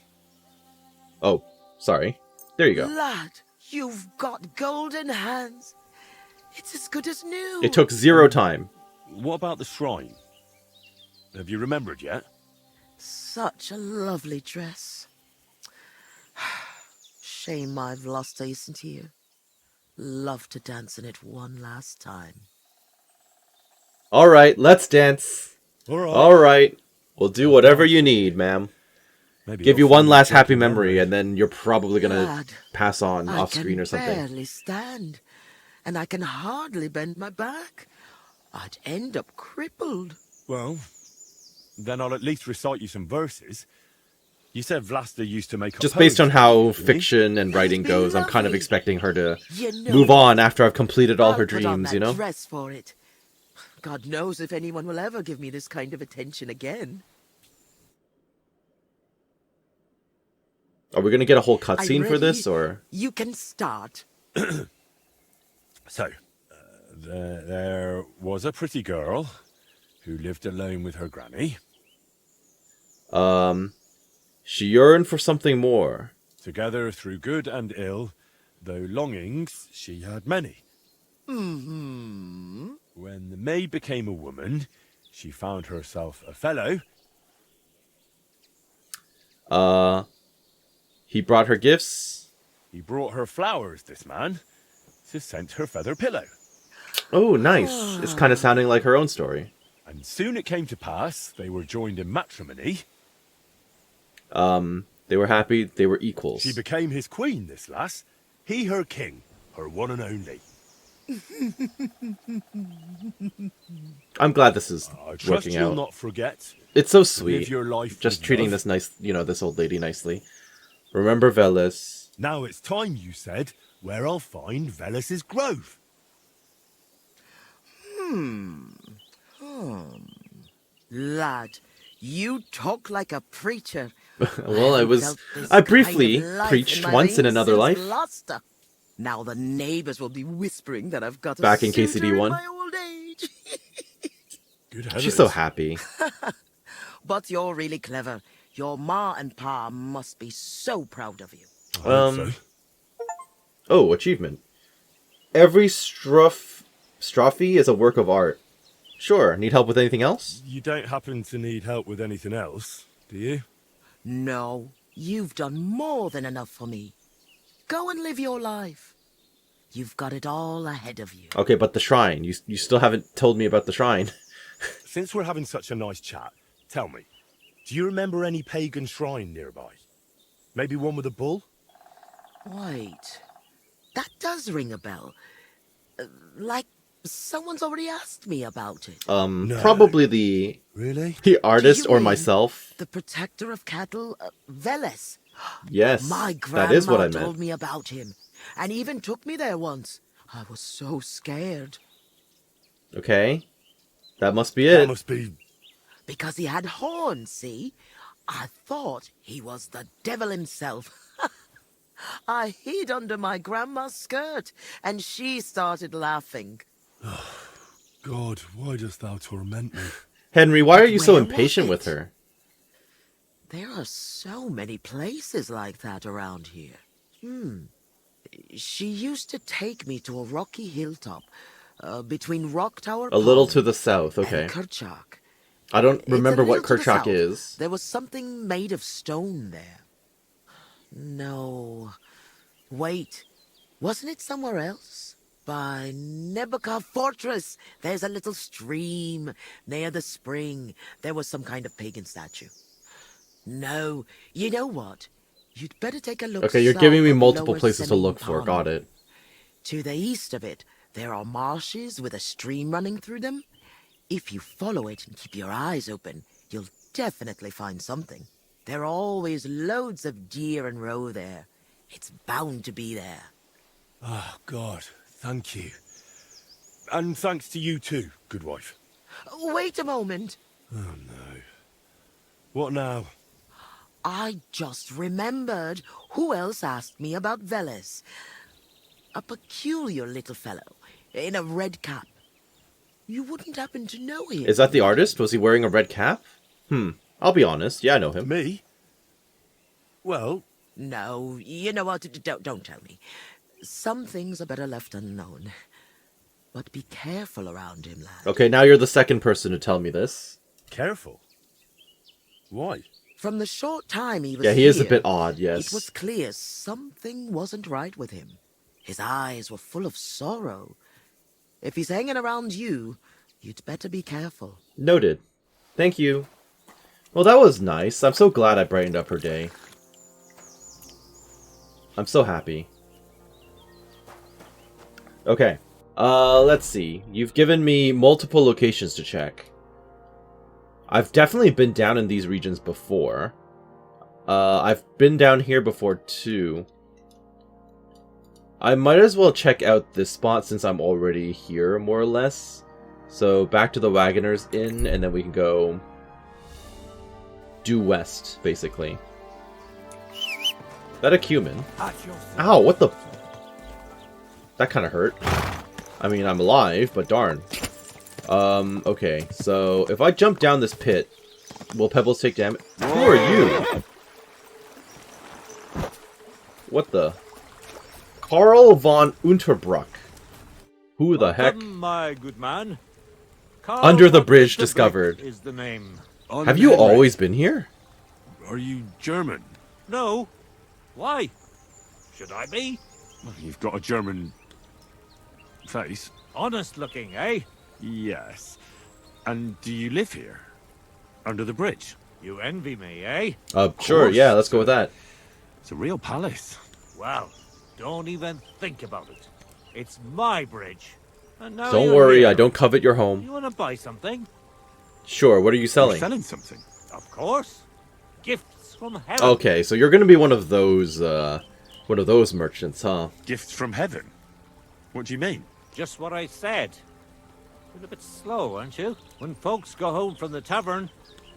Oh, sorry. There you go. Lad, you've got golden hands. It's as good as new. It took 0 time. What about the shrine? Have you remembered yet? Such a lovely dress. Shame I've lost isn't here. Love to dance in it one last time. Alright, let's dance. All right. Alright. We'll do whatever you need, ma'am. Maybe Give you'll you one find last a happy good memory, and then you're probably gonna Lad, pass on I off screen can or something. barely stand, and I can hardly bend my back. I'd end up crippled. Well, then I'll at least recite you some verses. You said Vlasta used to make up Just based on poetry, how didn't he? fiction and writing be goes, I'm kind of lovely. expecting her to You know, move on after I've completed all I'll her put on dreams, that you know? dress for it. God knows if anyone will ever give me this kind of attention again. Are we gonna get a whole I cutscene for ready? this, or...? You can start. So, there was a pretty girl who lived alone with her granny. She yearned for something more. Together through good and ill, though longings she had many. Mm-hmm. When the maid became a woman, she found herself a fellow. He brought her gifts. He brought her flowers, this man, to scent her feather pillow. Oh, nice. It's kind of sounding like her own story. And soon it came to pass they were joined in matrimony. They were happy, they were equals. She became his queen, this lass. He her king, her one and only. I'm glad this is I trust working you'll out. not forget. It's so Live sweet. your life Just with treating love. this nice, this old lady nicely. Remember Velis. Now it's time, you said, where I'll find Velis's grove. Lad, You talk like a preacher. Well, I briefly preached once in another life. Luster. Now the neighbors will be whispering that I've got a Back in suitor KCD in 1. my old age. Good She's heavens. so happy. But you're really clever. Your ma and pa must be so proud of you. I hope so. Oh, achievement. Every strophe is a work of art. Sure. Need help with anything else? You don't happen to need help with anything else, do you? No, you've done more than enough for me. Go and live your life. You've got it all ahead of you. Okay, but the shrine. You still haven't told me about the shrine. Since we're having such a nice chat, tell me, do you remember any pagan shrine nearby? Maybe one with a bull? Wait, that does ring a bell. Like someone's already asked me about it. No. Probably the Really? artist Do you or mean myself. The protector of cattle, Veles. Yes, My that is what I grandma meant. told me about him, and even took me there once. I was so scared. Okay, that must be That it. must be... Because he had horns, see? I thought he was the devil himself. I hid under my grandma's skirt, and she started laughing. God, why dost thou torment me? Henry, why are you so Where was impatient with it? her? There are so many places like that around here. She used to take me to a rocky hilltop between Rock Tower A little Pond to the south. Okay, and Kerchak. I don't It's a remember what little to the Kerchak south. is. There was something made of stone there. No. Wait. Wasn't it somewhere else? By Nebuchadnezzar Fortress. There's a little stream near the spring. There was some kind of pagan statue. No. You know what? You'd better take a look. Okay, you're south giving me of multiple Lower places to Semin look for. Pond. Got it. To the east of it, there are marshes with a stream running through them. If you follow it and keep your eyes open, you'll definitely find something. There are always loads of deer and roe there. It's bound to be there. Oh, God, thank you. And thanks to you too, good wife. Wait a moment. Oh, no. What now? I just remembered who else asked me about Veles. A peculiar little fellow in a red cap. You wouldn't happen to know him. Is that the artist? Was he wearing a red cap? I'll be honest. Yeah, I know him. Me? Well... No, you know what? Don't tell me. Some things are better left unknown. But be careful around him, lad. Okay, now you're the second person to tell me this. Careful. Why? From the short time he was Yeah, he is a here, bit odd, yes. It was clear something wasn't right with him. His eyes were full of sorrow. If he's hanging around you, you'd better be careful. Noted. Thank you. Well, that was nice. I'm so glad I brightened up her day. I'm so happy. Okay. Let's see. You've given me multiple locations to check. I've definitely been down in these regions before. I've been down here before too. I might as well check out this spot since I'm already here, more or less. So back to the Wagoner's Inn, and then we can go due west, basically. Is that a cumin? Ow, what the... That kind of hurt. I mean, I'm alive, but darn. Okay, so if I jump down this pit, will pebbles take damage? Who are you? What the... Karl von Unterbruck. Who the heck? My good man. Under the bridge discovered. Is the name. Have you always been here? Are you German? No. Why? Should I be? Well, you've got a German... face. Honest looking, eh? Yes. And do you live here? Under the bridge? You envy me, eh? Sure, yeah, let's go with that. It's a real palace. Well, don't even think about it. It's my bridge. And now Don't you're worry, here. I don't covet your home. You want to buy something? Sure, what are you selling? You're selling something? Of course. Gifts from heaven. Okay, so you're gonna be one of those merchants, huh? Gifts from heaven? What do you mean? Just what I said. Been a bit slow, aren't you? When folks go home from the tavern,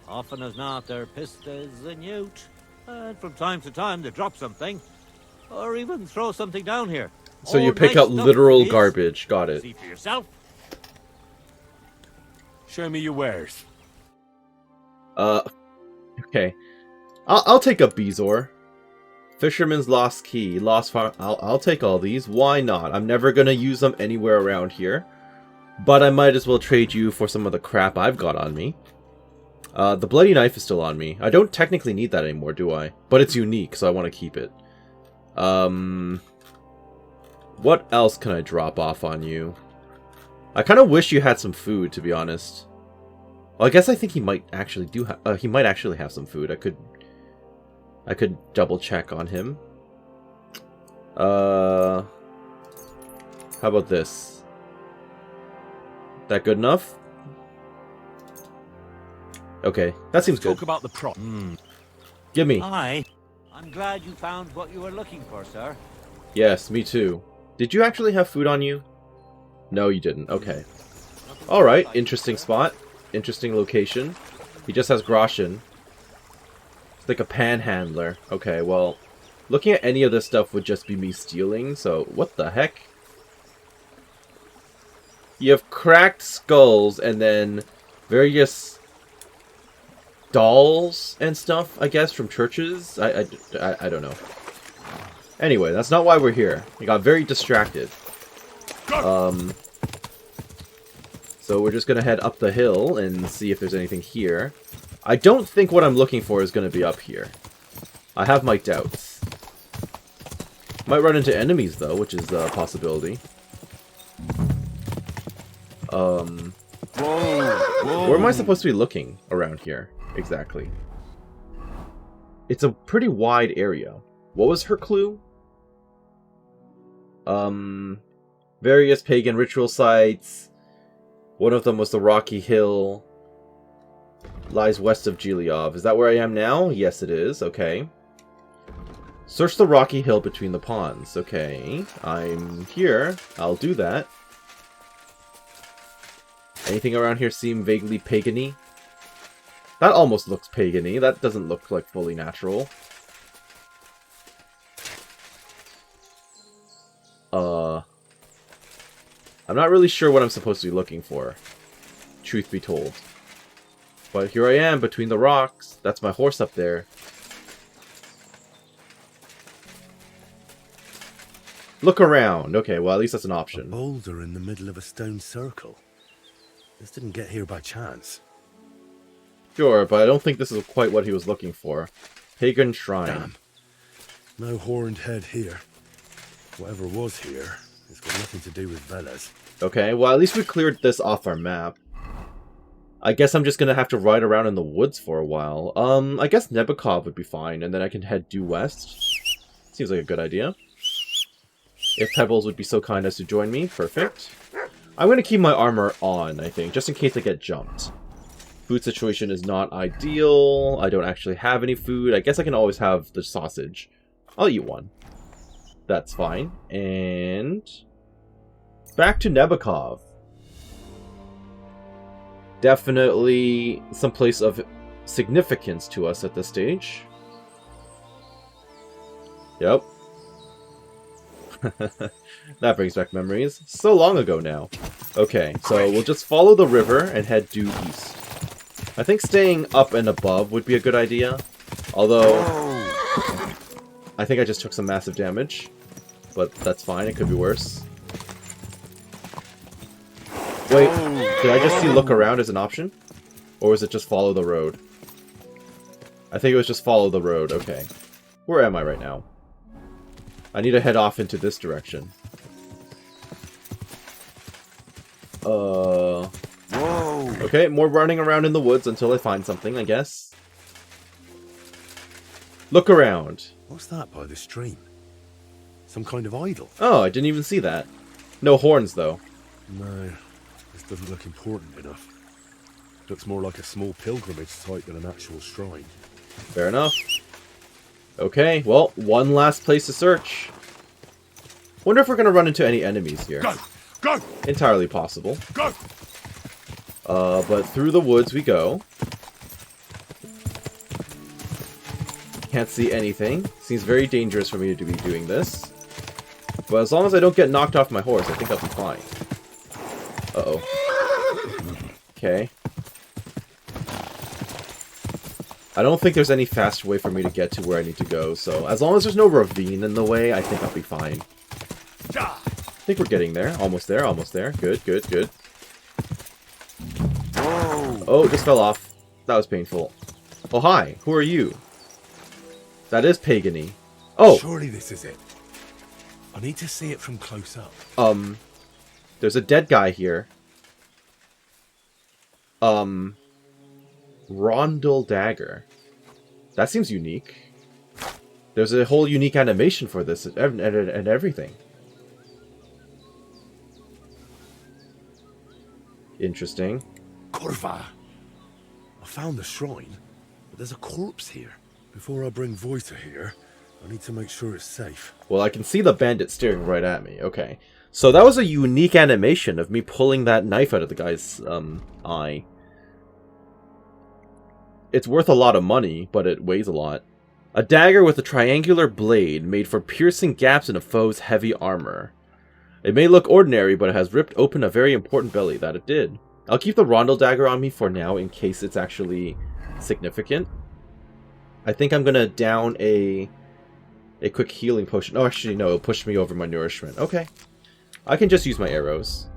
Often as not, their pistas a newt. And from time to time, they drop something. Or even throw something down here. So you All pick nice up stuff, literal it is. garbage. Got it. See for yourself. Show me your wares. Okay. I'll take a Bezoar. Fisherman's Lost Key. Lost Farm. I'll take all these. Why not? I'm never gonna use them anywhere around here. But I might as well trade you for some of the crap I've got on me. The Bloody Knife is still on me. I don't technically need that anymore, do I? But it's unique, so I want to keep it. What else can I drop off on you? I kind of wish you had some food, to be honest. Well, I guess I think he might actually he might actually have some food. I could double check on him. How about this? That good enough? Okay, that seems good. Talk about the prop. Give me. Aye. I'm glad you found what you were looking for, sir. Yes, me too. Did you actually have food on you? No, you didn't. Okay. Alright, interesting spot. Interesting location. He just has Groschen. It's like a panhandler. Okay, well, looking at any of this stuff would just be me stealing, so what the heck? You have cracked skulls and then various dolls and stuff, I guess, from churches? I don't know. Anyway, that's not why we're here. We got very distracted. So we're just gonna head up the hill and see if there's anything here. I don't think what I'm looking for is gonna be up here. I have my doubts. Might run into enemies, though, which is a possibility. Where am I supposed to be looking around here? Exactly. It's a pretty wide area. What was her clue? Various pagan ritual sites. One of them was the Rocky Hill. Lies west of Gilead. Is that where I am now? Yes, it is. Okay. Search the Rocky Hill between the ponds. Okay. I'm here. I'll do that. Anything around here seem vaguely pagan-y? That almost looks pagan-y. That doesn't look like fully natural. I'm not really sure what I'm supposed to be looking for, truth be told. But here I am, between the rocks. That's my horse up there. Look around. Okay, well, at least that's an option. A boulder in the middle of a stone circle. This didn't get here by chance. Sure, but I don't think this is quite what he was looking for. Pagan shrine. Damn. No horned head here. Whatever was here, it's got nothing to do with Velas. Okay, well, at least we cleared this off our map. I guess I'm just gonna have to ride around in the woods for a while. I guess Nebukov would be fine, and then I can head due west. Seems like a good idea. If Pebbles would be so kind as to join me, perfect. I'm gonna keep my armor on, I think, just in case I get jumped. Food situation is not ideal. I don't actually have any food. I guess I can always have the sausage. I'll eat one. That's fine. And back to Nebukov. Definitely some place of significance to us at this stage. Yep. That brings back memories. So long ago now. Okay, so we'll just follow the river and head due east. I think staying up and above would be a good idea. Although, I think I just took some massive damage. But that's fine, it could be worse. Wait, did I just see look around as an option? Or was it just follow the road? I think it was just follow the road, okay. Where am I right now? I need to head off into this direction. Whoa. Okay, more running around in the woods until I find something, I guess. Look around. What's that by the stream? Some kind of idol? Oh, I didn't even see that. No horns, though. No, this doesn't look important enough. Looks more like a small pilgrimage site than an actual shrine. Fair enough. Okay, well, one last place to search. Wonder if we're gonna run into any enemies here. Go! Go! Entirely possible. Go! But through the woods we go. Can't see anything. Seems very dangerous for me to be doing this. But as long as I don't get knocked off my horse, I think I'll be fine. Uh-oh. Okay. I don't think there's any fast way for me to get to where I need to go, so as long as there's no ravine in the way, I think I'll be fine. I think we're getting there. Almost there, almost there. Good, good, good. Whoa. Oh, it just fell off. That was painful. Oh, hi. Who are you? That is pagan-y. Oh! Surely this is it. I need to see it from close up. There's a dead guy here. Rondel Dagger. That seems unique. There's a whole unique animation for this and everything. Interesting. Corva! I found the shrine, but there's a corpse here. Before I bring Voita here, I need to make sure it's safe. Well, I can see the bandit staring right at me. Okay. So that was a unique animation of me pulling that knife out of the guy's eye. It's worth a lot of money, but it weighs a lot. A dagger with a triangular blade made for piercing gaps in a foe's heavy armor. It may look ordinary, but it has ripped open a very important belly. That it did. I'll keep the Rondel Dagger on me for now in case it's actually significant. I think I'm gonna down a quick healing potion. Oh, actually, no, it'll push me over my nourishment. Okay. I can just use my arrows.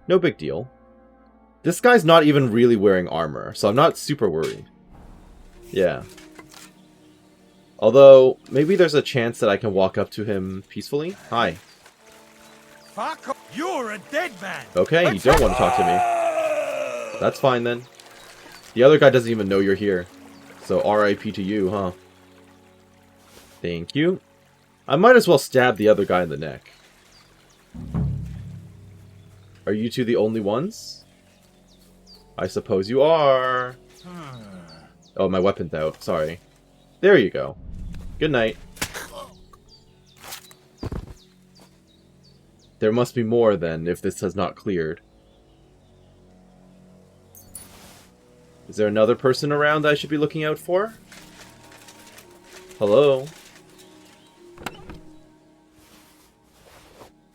No big deal. This guy's not even really wearing armor, so I'm not super worried. Yeah. Although, maybe there's a chance that I can walk up to him peacefully. Hi. Fuck, you're a dead man. Okay, you don't want to talk to me. That's fine then. The other guy doesn't even know you're here. So RIP to you, huh? Thank you. I might as well stab the other guy in the neck. Are you two the only ones? I suppose you are. Oh, my weapon's out. Sorry. There you go. Good night. There must be more, then, if this has not cleared. Is there another person around that I should be looking out for? Hello?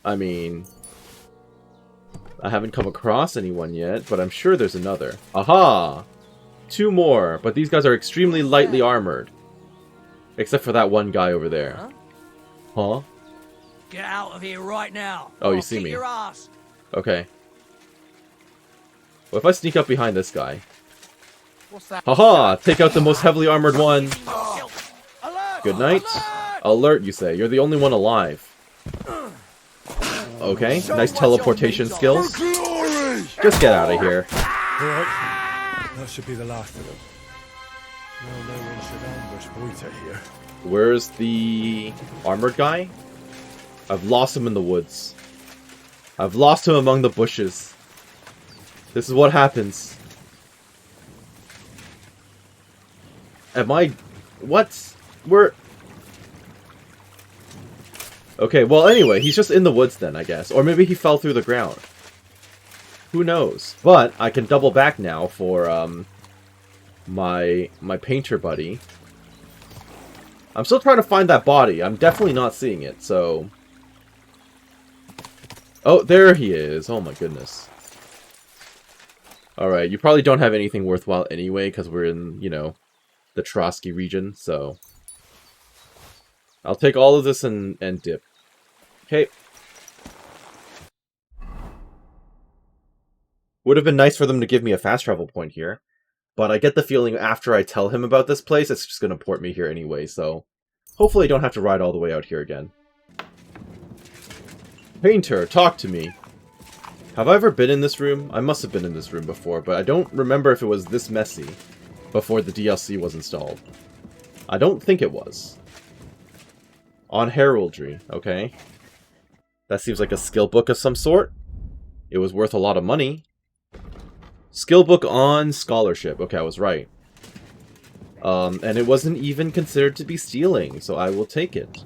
I mean, I haven't come across anyone yet, but I'm sure there's another. Aha! 2 more, but these guys are extremely lightly armored. Except for that one guy over there. Huh? Get out of here right now. Oh, you I'll see kick me. Your ass. Okay. What if I sneak up behind this guy? What's that? Haha! Take out the most heavily armored one. Alert! Good night. Alert, you say. You're the only one alive. Okay, nice teleportation skills. Just get out of here. Alright, that should be the last of them. Now no one should ambush Voita here. Where's the armored guy? I've lost him in the woods. I've lost him among the bushes. This is what happens. Am I... What? We're... Okay, well anyway, he's just in the woods then, I guess. Or maybe he fell through the ground. Who knows? But I can double back now for, my painter buddy. I'm still trying to find that body. I'm definitely not seeing it, so... Oh, there he is. Oh my goodness. Alright, you probably don't have anything worthwhile anyway, because we're in, you know, the Trotsky region, so... I'll take all of this and dip. Okay. Would have been nice for them to give me a fast travel point here. But I get the feeling after I tell him about this place, it's just going to port me here anyway, so... Hopefully I don't have to ride all the way out here again. Painter, talk to me. Have I ever been in this room? I must have been in this room before, but I don't remember if it was this messy before the DLC was installed. I don't think it was. On heraldry, okay. That seems like a skill book of some sort. It was worth a lot of money. Skill book on scholarship. Okay, I was right. And it wasn't even considered to be stealing, so I will take it.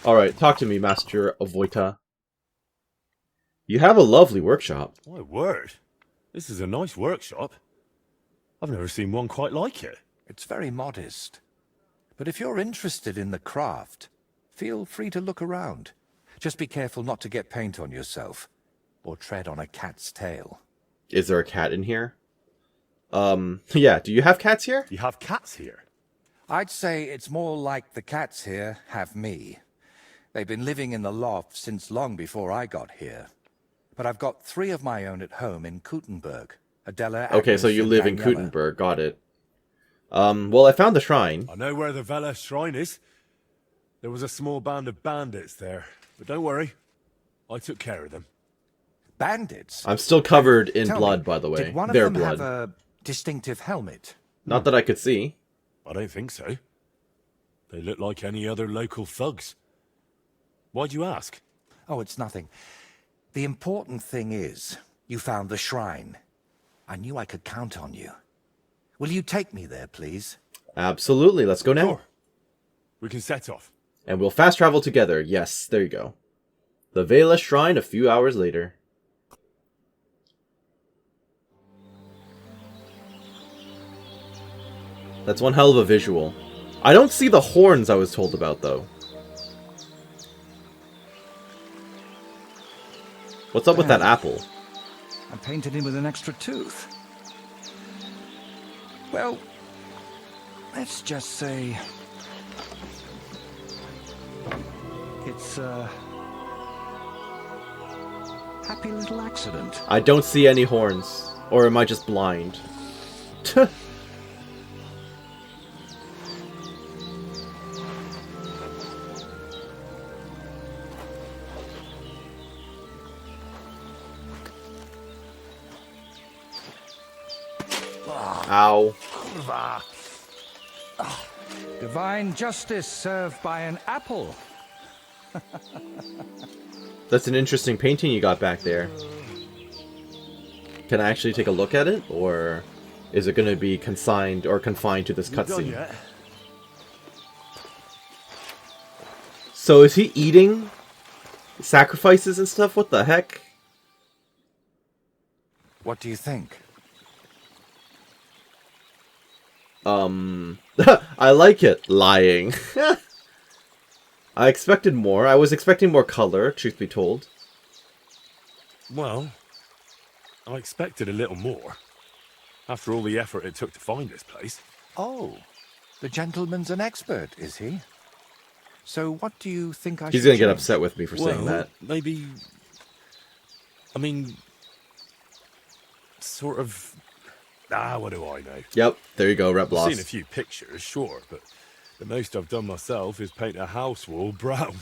Alright, talk to me, Master Voita. You have a lovely workshop. My word. This is a nice workshop. I've never seen one quite like it. It's very modest. But if you're interested in the craft, feel free to look around. Just be careful not to get paint on yourself, or tread on a cat's tail. Is there a cat in here? Yeah, do you have cats here? You have cats here? I'd say it's more like the cats here have me. They've been living in the loft since long before I got here. But I've got 3 of my own at home in Kuttenberg. Adela, Okay, Agnes, so you and live in Daniela. Kuttenberg, got it. Well, I found the shrine. I know where the Vela shrine is. There was a small band of bandits there. But don't worry, I took care of them. Bandits? I'm still covered in Tell blood, me, by the way. Did one of Their them blood. have a distinctive helmet? Not that I could see. I don't think so. They look like any other local thugs. Why'd you ask? Oh, it's nothing. The important thing is, you found the shrine. I knew I could count on you. Will you take me there, please? Absolutely, let's go now. Sure. We can set off. And we'll fast travel together. Yes, there you go. The Vela Shrine a few hours later. That's one hell of a visual. I don't see the horns I was told about, though. What's up with that apple? I painted him with an extra tooth. Well, let's just say it's a happy little accident. I don't see any horns. Or am I just blind? Ow. Divine justice served by an apple. That's an interesting painting you got back there. Can I actually take a look at it? Or is it going to be confined to this cutscene? So is he eating sacrifices and stuff? What the heck? What do you think? I like it. Lying. I expected more. I was expecting more color, truth be told. Well, I expected a little more. After all the effort it took to find this place. Oh, the gentleman's an expert, is he? So what do you think I should He's gonna get change? upset with me for saying that. Maybe... I mean... Sort of... what do I know? Yep, there you go, Rep I've lost. seen a few pictures, sure, but the most I've done myself is paint a house wall brown.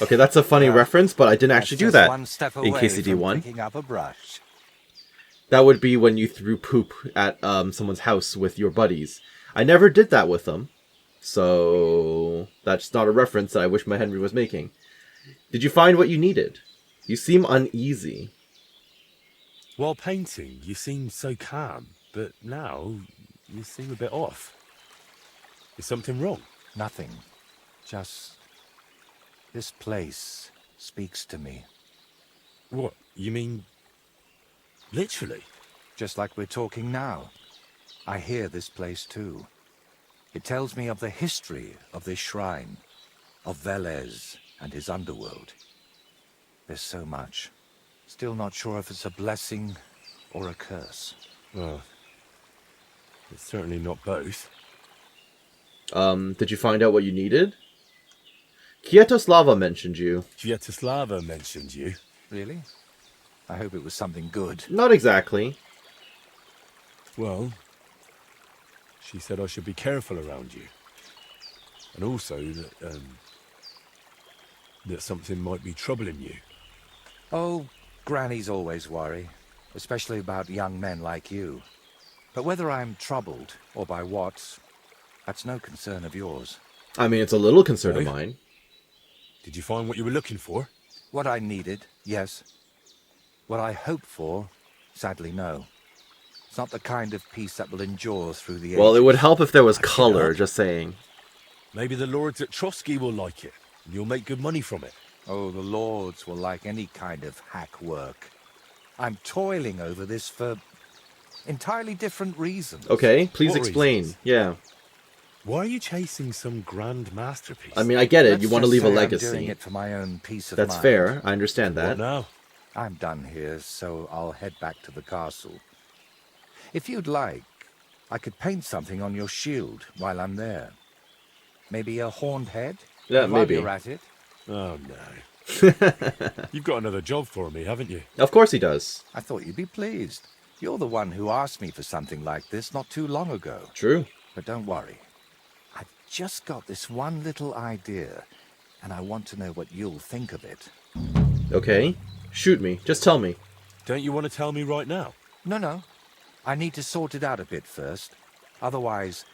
Okay, that's a funny reference, but I didn't actually do that. One step In away case you from D1. picking up a brush. That would be when you threw poop at someone's house with your buddies. I never did that with them. So that's not a reference that I wish my Henry was making. Did you find what you needed? You seem uneasy. While painting, you seemed so calm, but now you seem a bit off. Is something wrong? Nothing. Just... this place speaks to me. What? You mean... literally? Just like we're talking now. I hear this place too. It tells me of the history of this shrine, of Velez and his underworld. There's so much. Still not sure if it's a blessing or a curse. Well, it's certainly not both. Did you find out what you needed? Kietoslava mentioned you. Kietoslava mentioned you. Really? I hope it was something good. Not exactly. Well, she said I should be careful around you. And also that, that something might be troubling you. Oh, grannies always worry, especially about young men like you. But whether I'm troubled or by what, that's no concern of yours. I mean, it's a little concern of No? mine. Did you find what you were looking for? What I needed, yes. What I hoped for, sadly, no. It's not the kind of peace that will endure through the ages. Well, it would help if there was Back it color, up. just saying. Maybe the lords at Trotsky will like it, and you'll make good money from it. Oh, the lords will like any kind of hack work. I'm toiling over this for entirely different reasons. Okay, please What explain. reasons? Yeah. Why are you chasing some grand masterpiece? I mean, I get it. Let's You want to just leave a say I'm legacy. doing it for my own peace of That's mind. fair. I understand that. What now? I'm done here, so I'll head back to the castle. If you'd like, I could paint something on your shield while I'm there. Maybe a horned head? Yeah, While maybe. you're at it. Oh, no. You've got another job for me, haven't you? Of course he does. I thought you'd be pleased. You're the one who asked me for something like this not too long ago. True. But don't worry. I've just got this one little idea, and I want to know what you'll think of it. Okay. Shoot me. Just tell me. Don't you want to tell me right now? No. I need to sort it out a bit first. Otherwise,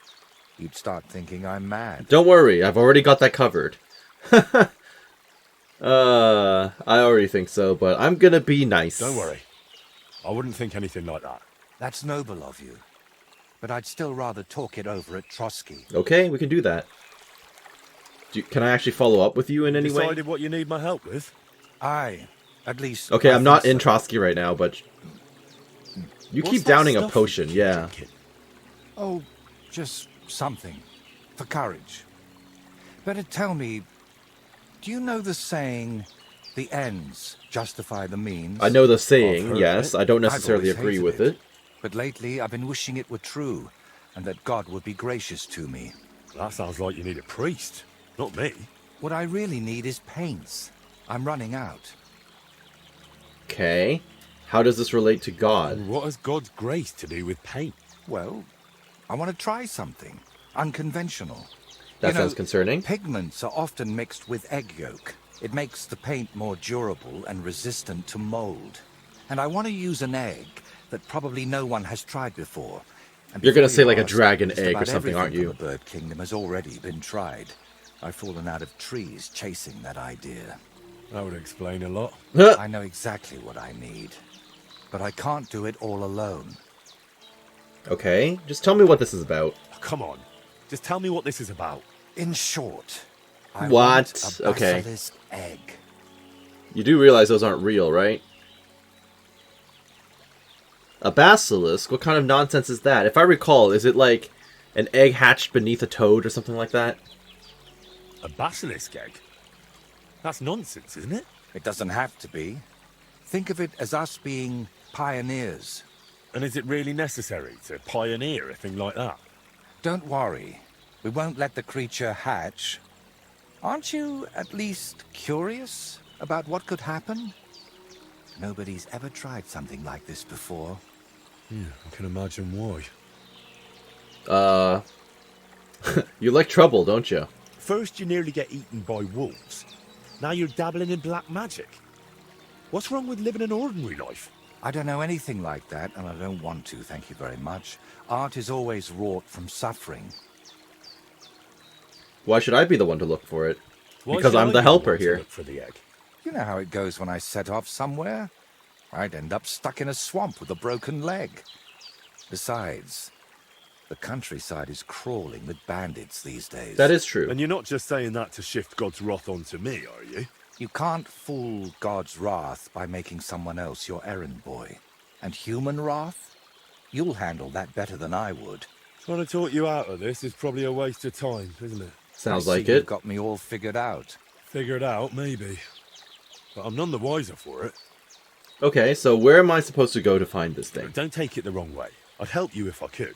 you'd start thinking I'm mad. Don't worry. I've already got that covered. I already think so, but I'm gonna be nice. Don't worry. I wouldn't think anything like that. That's noble of you. But I'd still rather talk it over at Trotsky. Okay, we can do that. Can I actually follow up with you in any way? Decided what you need my help with? Aye, at least... Okay, I I'm not think in so. Trotsky right now, but... You What's keep that downing a stuff potion, you keep yeah. drinking? Oh, just something. For courage. Better tell me, do you know the saying, the ends justify the means? I know the I've saying, heard yes. it. I don't I've necessarily always agree hated with it. But lately, I've been wishing it were true, and that God would be gracious to me. That sounds like you need a priest. Not me. What I really need is paints. I'm running out. Okay. How does this relate to God? And what has God's grace to do with paint? Well, I want to try something unconventional. That sounds concerning. Pigments are often mixed with egg yolk. It makes the paint more durable and resistant to mold. And I want to use an egg that probably no one has tried before. And You're gonna before say you like a ask, dragon just egg or about something, aren't everything you? from the bird kingdom has already been tried. I've fallen out of trees chasing that idea. That would explain a lot. I know exactly what I need. But I can't do it all alone. Okay, just tell me what this is about. Come on. Just tell me what this is about. In short, I What? want a Okay. basilisk egg. You do realize those aren't real, right? A basilisk? What kind of nonsense is that? If I recall, is it like an egg hatched beneath a toad or something like that? A basilisk egg? That's nonsense, isn't it? It doesn't have to be. Think of it as us being pioneers. And is it really necessary to pioneer a thing like that? Don't worry. We won't let the creature hatch. Aren't you at least curious about what could happen? Nobody's ever tried something like this before. Yeah, I can imagine why. You like trouble, don't you? First you nearly get eaten by wolves. Now you're dabbling in black magic. What's wrong with living an ordinary life? I don't know anything like that, and I don't want to, thank you very much. Art is always wrought from suffering. Why should I be the one to look for it? Why Because should I I'm be the helper one to here. look for the egg? You know how it goes when I set off somewhere? I'd end up stuck in a swamp with a broken leg. Besides, the countryside is crawling with bandits these days. That is true. And you're not just saying that to shift God's wrath onto me, are you? You can't fool God's wrath by making someone else your errand boy. And human wrath? You'll handle that better than I would. Trying to talk you out of this is probably a waste of time, isn't it? Sounds I see like you've it. got me all figured out. Figured out, maybe. But I'm none the wiser for it. Okay, so where am I supposed to go to find this thing? Don't take it the wrong way. I'd help you if I could.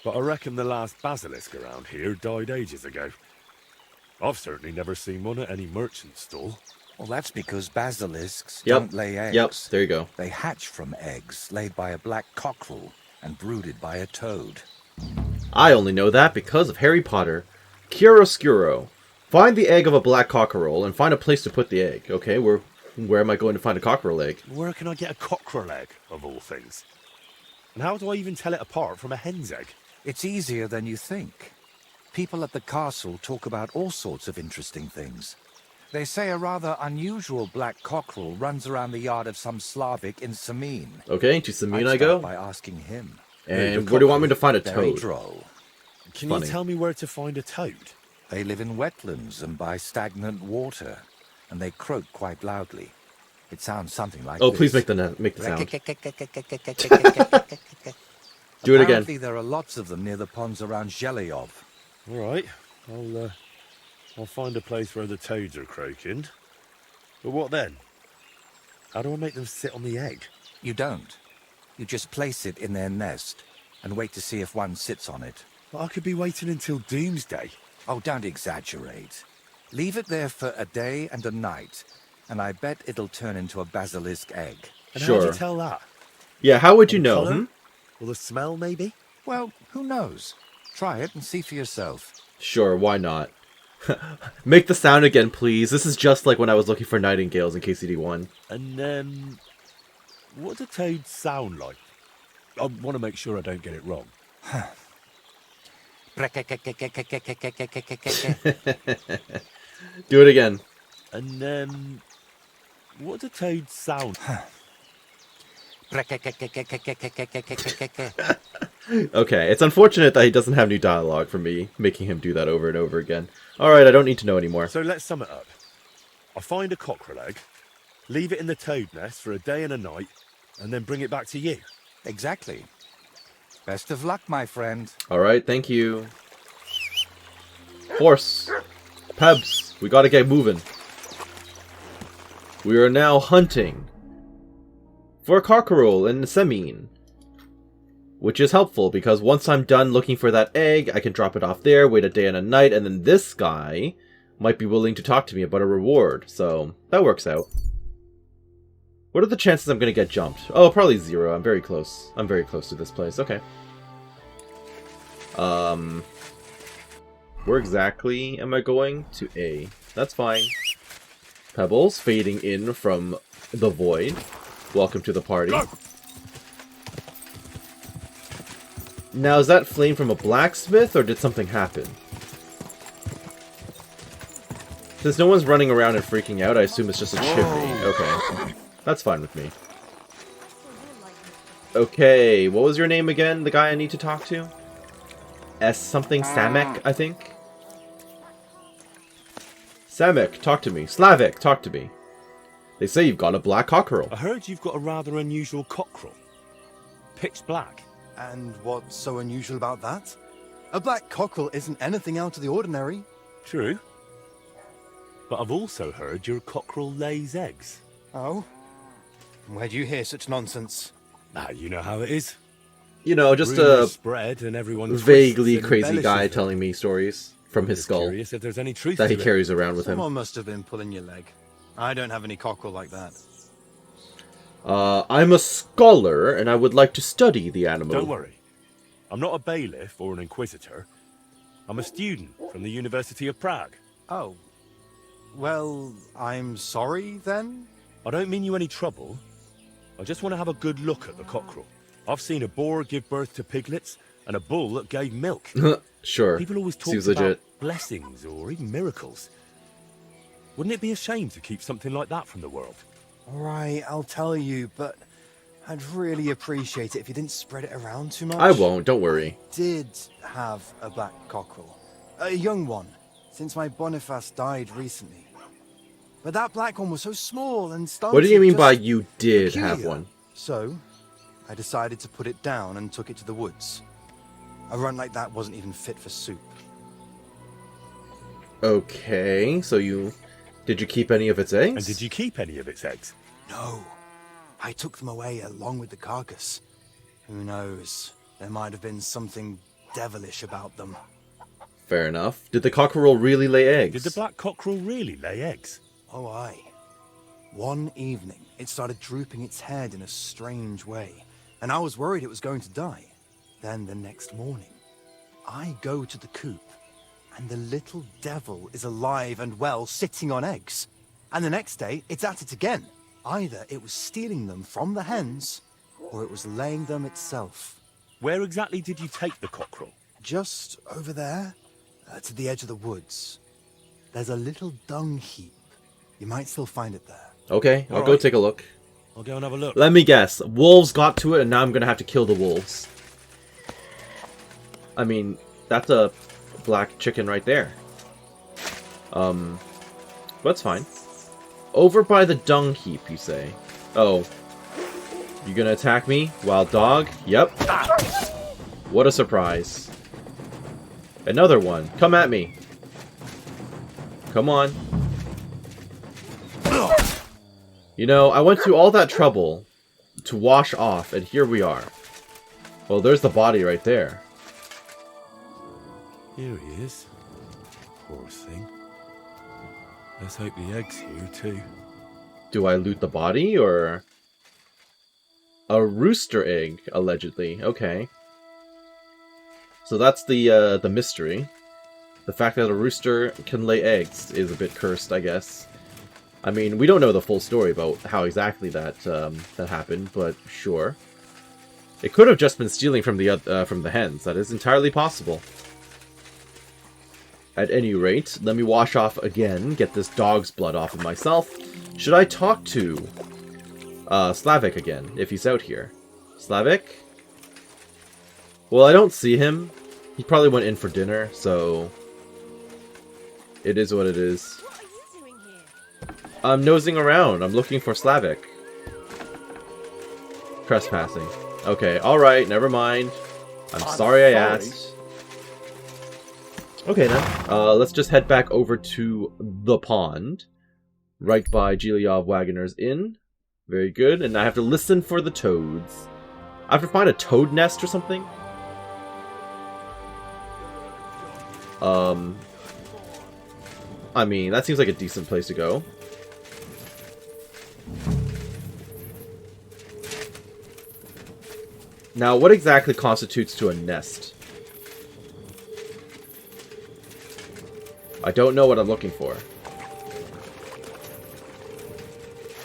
But I reckon the last basilisk around here died ages ago. I've certainly never seen one at any merchant stall. Well, that's because basilisks Yep. don't lay eggs. Yep, there you go. They hatch from eggs laid by a black cockerel and brooded by a toad. I only know that because of Harry Potter. Chiaroscuro. Find the egg of a black cockerel and find a place to put the egg. Okay, where am I going to find a cockerel egg? Where can I get a cockerel egg, of all things? And how do I even tell it apart from a hen's egg? It's easier than you think. People at the castle talk about all sorts of interesting things. They say a rather unusual black cockerel runs around the yard of some Slavic in Samin. Okay, to Samin I I'd go. start by asking him. And where do you want me to find a Very toad? droll. Can Funny. you tell me where to find a toad? They live in wetlands and by stagnant water, and they croak quite loudly. It sounds something like Oh, this. please make the sound. Do Do it again. Apparently there are lots of them near the ponds around Zhelyov. All right. I'll find a place where the toads are croaking. But what then? How do I make them sit on the egg? You don't. You just place it in their nest and wait to see if one sits on it. But I could be waiting until doomsday. Oh, don't exaggerate. Leave it there for a day and a night, and I bet it'll turn into a basilisk egg. And Sure. how do you tell that? Yeah, how would you On know? colour? Hmm? Or the smell, maybe? Well, who knows? Try it and see for yourself. Sure, why not? Make the sound again, please. This is just like when I was looking for nightingales in KCD1. And, what do toads sound like? I want to make sure I don't get it wrong. Do it again. And, what do toads sound? Okay, it's unfortunate that he doesn't have new dialogue for me, making him do that over and over again. Alright, I don't need to know anymore. So let's sum it up. I find a cockerel egg, leave it in the toad nest for a day and a night, and then bring it back to you. Exactly. Best of luck, my friend. Alright, thank you. Horse. Pebs, we gotta get moving. We are now hunting for a cockerel in Semine. Which is helpful, because once I'm done looking for that egg, I can drop it off there, wait a day and a night, and then this guy might be willing to talk to me about a reward. So, that works out. What are the chances I'm going to get jumped? Oh, probably 0. I'm very close. I'm very close to this place. Okay. Where exactly am I going? To A. That's fine. Pebbles fading in from the void. Welcome to the party. Now, is that flame from a blacksmith, or did something happen? Since no one's running around and freaking out, I assume it's just a chimney. Okay. That's fine with me. Okay, what was your name again? The guy I need to talk to? S something? Samek, I think? Samek, talk to me. Slavic, talk to me. They say you've got a black cockerel. I heard you've got a rather unusual cockerel. Pitch black. And what's so unusual about that? A black cockerel isn't anything out of the ordinary. True. But I've also heard your cockerel lays eggs. Oh? Where do you hear such nonsense? You know how it is. You know, just Rumours a spread and everyone vaguely twists and crazy embellishes guy them. telling me stories from his Just skull curious if there's any truth that he to it. carries around with him. Someone must have been pulling your leg. I don't have any cockerel like that. I'm a scholar, and I would like to study the animal. Don't worry. I'm not a bailiff or an inquisitor. I'm a student from the University of Prague. Oh. Well, I'm sorry, then? I don't mean you any trouble. I just want to have a good look at the cockerel. I've seen a boar give birth to piglets, and a bull that gave milk. Sure. People always talk Seems about legit. blessings or even miracles. Wouldn't it be a shame to keep something like that from the world? All right, I'll tell you, but I'd really appreciate it if you didn't spread it around too much. I won't, don't worry. Did have a black cockerel. A young one, since my Boniface died recently. But that black one was so small and stunted. What do you mean by just you did peculiar. have one? So, I decided to put it down and took it to the woods. A run like that wasn't even fit for soup. Okay, so you... Did you keep any of its eggs? And did you keep any of its eggs? No. I took them away along with the carcass. Who knows? There might have been something devilish about them. Fair enough. Did the cockerel really lay eggs? Did the black cockerel really lay eggs? Oh, aye. One evening, it started drooping its head in a strange way, and I was worried it was going to die. Then the next morning, I go to the coop, and the little devil is alive and well, sitting on eggs. And the next day, it's at it again. Either it was stealing them from the hens, or it was laying them itself. Where exactly did you take the cockerel? Just over there, to the edge of the woods. There's a little dung heap. You might still find it there. Okay, I'll All go right. take a look. I'll go and have a look. Let me guess. Wolves got to it, and now I'm gonna have to kill the wolves. I mean, that's a black chicken right there. That's fine. Over by the dung heap, you say? Oh. You gonna attack me? Wild dog? Yep. What a surprise. Another one. Come at me. Come on. You know, I went through all that trouble to wash off, and here we are. Well, there's the body right there. Here he is. Poor thing. Let's hope the egg's here too. Do I loot the body, or... A rooster egg, allegedly. Okay. So that's the mystery. The fact that a rooster can lay eggs is a bit cursed, I guess. I mean, we don't know the full story about how exactly that that happened, but sure. It could have just been stealing from the hens. That is entirely possible. At any rate, let me wash off again, get this dog's blood off of myself. Should I talk to Slavic again, if he's out here? Slavic? Well, I don't see him. He probably went in for dinner, so... It is what it is. What are you doing here? I'm nosing around. I'm looking for Slavic. Trespassing. Okay, alright, never mind. I'm sorry I asked. Okay then, let's just head back over to the pond. Right by Giliov Wagoner's Inn. Very good, and I have to listen for the toads. I have to find a toad nest or something? I mean, that seems like a decent place to go. Now, what exactly constitutes to a nest? I don't know what I'm looking for.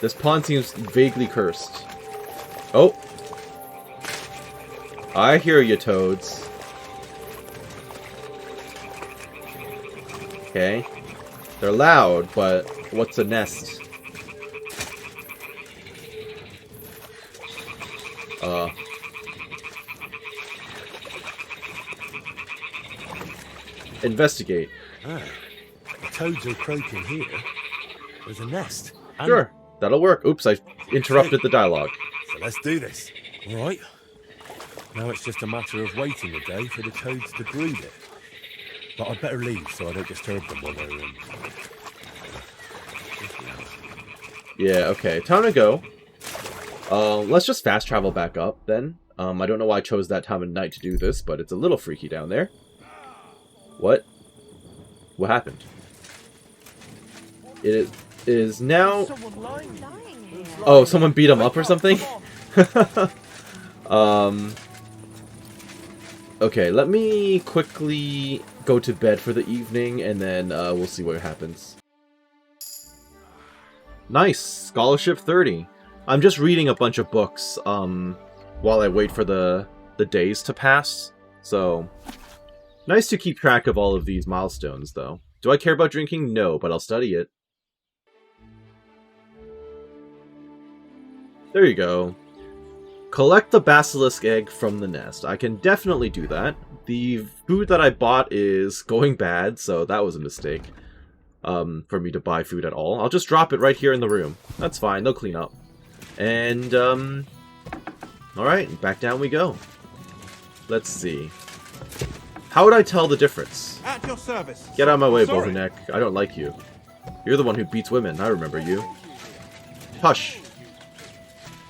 This pond seems vaguely cursed. Oh! I hear you, toads. Okay. They're loud, but what's a nest? Investigate. Ah, the toads are croaking here. There's a nest. And Sure, that'll work. Oops, I interrupted the dialogue. so let's do this. All right. Now it's just a matter of waiting a day for the toads to brood it. But I'd better leave so I don't disturb them while they're in. Yeah, okay. Time to go. Let's just fast travel back up, then. I don't know why I chose that time of night to do this, but it's a little freaky down there. What? What happened? It is now... Oh, someone beat him up or something? Okay, let me quickly go to bed for the evening, and then we'll see what happens. Nice! Scholarship 30. I'm just reading a bunch of books while I wait for the days to pass, so... Nice to keep track of all of these milestones, though. Do I care about drinking? No, but I'll study it. There you go. Collect the basilisk egg from the nest. I can definitely do that. The food that I bought is going bad, so that was a mistake. For me to buy food at all. I'll just drop it right here in the room. That's fine, they'll clean up. And, alright, back down we go. Let's see. How would I tell the difference? At your service. Get out of my way, Sorry. Bottleneck. I don't like you. You're the one who beats women. I remember you. Hush.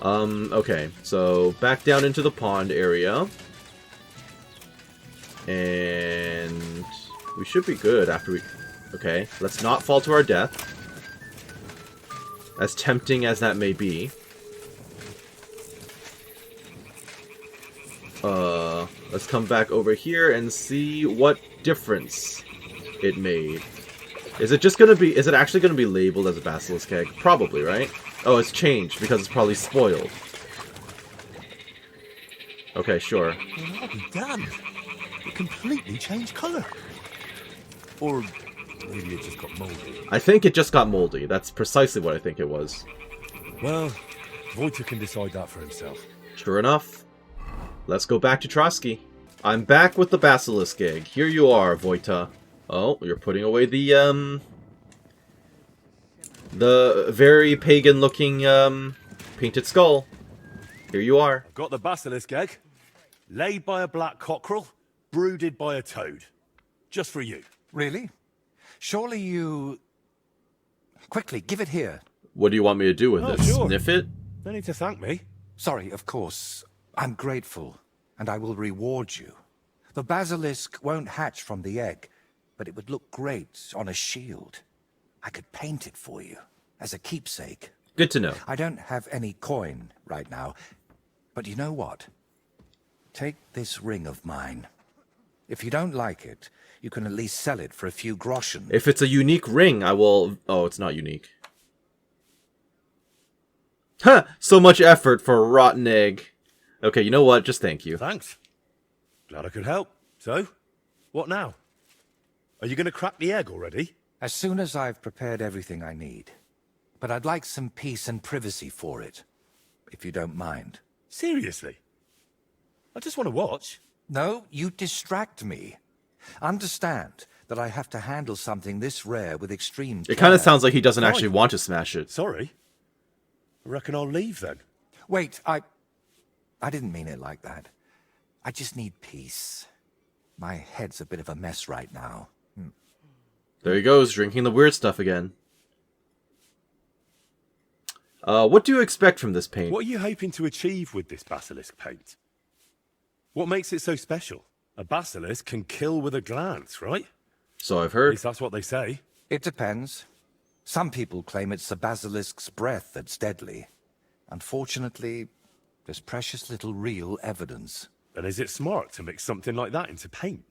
Okay. So, back down into the pond area. And... we should be good after we... Okay. Let's not fall to our death. As tempting as that may be. Let's come back over here and see what difference it made. Is it just gonna be... is it actually gonna be labeled as a basilisk egg? Probably, right? Oh, it's changed because it's probably spoiled. Okay, sure. Well, I'll be damned. It completely changed colour. Or maybe it just got mouldy. I think it just got moldy. That's precisely what I think it was. Well, Wojta can decide that for himself. Sure enough. Let's go back to Trotsky. I'm back with the basilisk egg. Here you are, Wojta. Oh, you're putting away the very pagan-looking, painted skull. Here you are. I've got the basilisk egg. Laid by a black cockerel, brooded by a toad. Just for you. Really? Surely you... Quickly, give it here. What do you want me to do with it? Sure. Sniff it? No need to thank me. Sorry, of course. I'm grateful, and I will reward you. The basilisk won't hatch from the egg, but it would look great on a shield. I could paint it for you, as a keepsake. Good to know. I don't have any coin right now, but you know what? Take this ring of mine. If you don't like it, you can at least sell it for a few groschen. If it's a unique ring, I will... Oh, it's not unique. Huh! So much effort for a rotten egg. Okay, you know what? Just thank you. Thanks. Glad I could help. So, what now? Are you going to crack the egg already? As soon as I've prepared everything I need. But I'd like some peace and privacy for it, if you don't mind. Seriously? I just want to watch. No, you distract me. Understand that I have to handle something this rare with extreme care. It kind of sounds like he doesn't actually want to smash it. Sorry. I reckon I'll leave then. Wait, I didn't mean it like that. I just need peace. My head's a bit of a mess right now. There he goes, drinking the weird stuff again. What do you expect from this paint? What are you hoping to achieve with this basilisk paint? What makes it so special? A basilisk can kill with a glance, right? So I've At heard. least that's what they say. It depends. Some people claim it's the basilisk's breath that's deadly. Unfortunately, there's precious little real evidence. And is it smart to mix something like that into paint?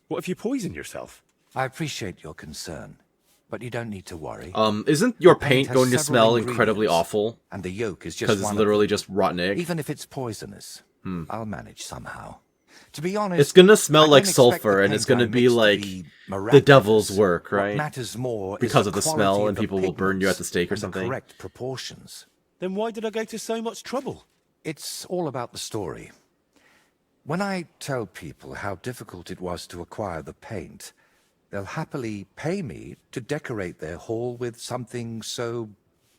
What if you poison yourself? I appreciate your concern, but you don't need to worry. Isn't your The paint paint going to has smell several incredibly ingredients, awful? And the yolk is just Because it's one of literally them. just rotten egg? Even if it's poisonous, I'll manage somehow. To be honest, It's gonna smell I like don't expect sulfur, the and it's paint gonna I be mix to like be the devil's miraculous. work, What right? matters more Because is of the quality smell, and the people will burn you at the stake or pigments and the something. correct proportions. Then why did I go to so much trouble? It's all about the story. When I tell people how difficult it was to acquire the paint, they'll happily pay me to decorate their hall with something so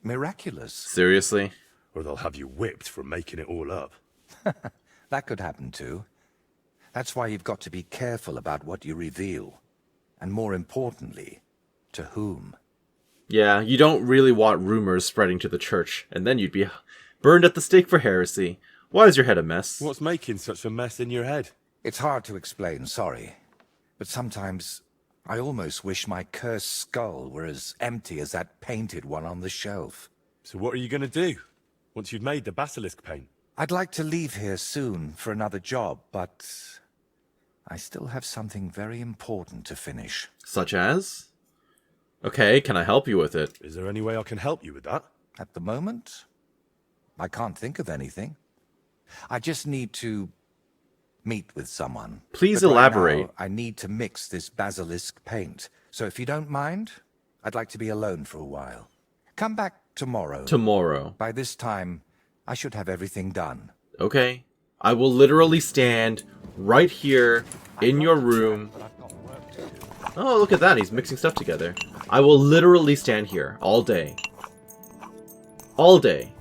miraculous. Seriously? Or they'll have you whipped for making it all up. That could happen too. That's why you've got to be careful about what you reveal. And more importantly, to whom. Yeah, you don't really want rumors spreading to the church, and then you'd be burned at the stake for heresy. Why is your head a mess? What's making such a mess in your head? It's hard to explain, sorry. But sometimes I almost wish my cursed skull were as empty as that painted one on the shelf. So what are you going to do once you've made the basilisk paint? I'd like to leave here soon for another job, but I still have something very important to finish. Such as? Okay, can I help you with it? Is there any way I can help you with that? At the moment, I can't think of anything. I just need to meet with someone. Please But right elaborate. now, I need to mix this basilisk paint. So if you don't mind, I'd like to be alone for a while. Come back tomorrow. Tomorrow. By this time, I should have everything done. Okay. I will literally stand right here in your room. Oh, look at that. He's mixing stuff together. I will literally stand here all day. All day.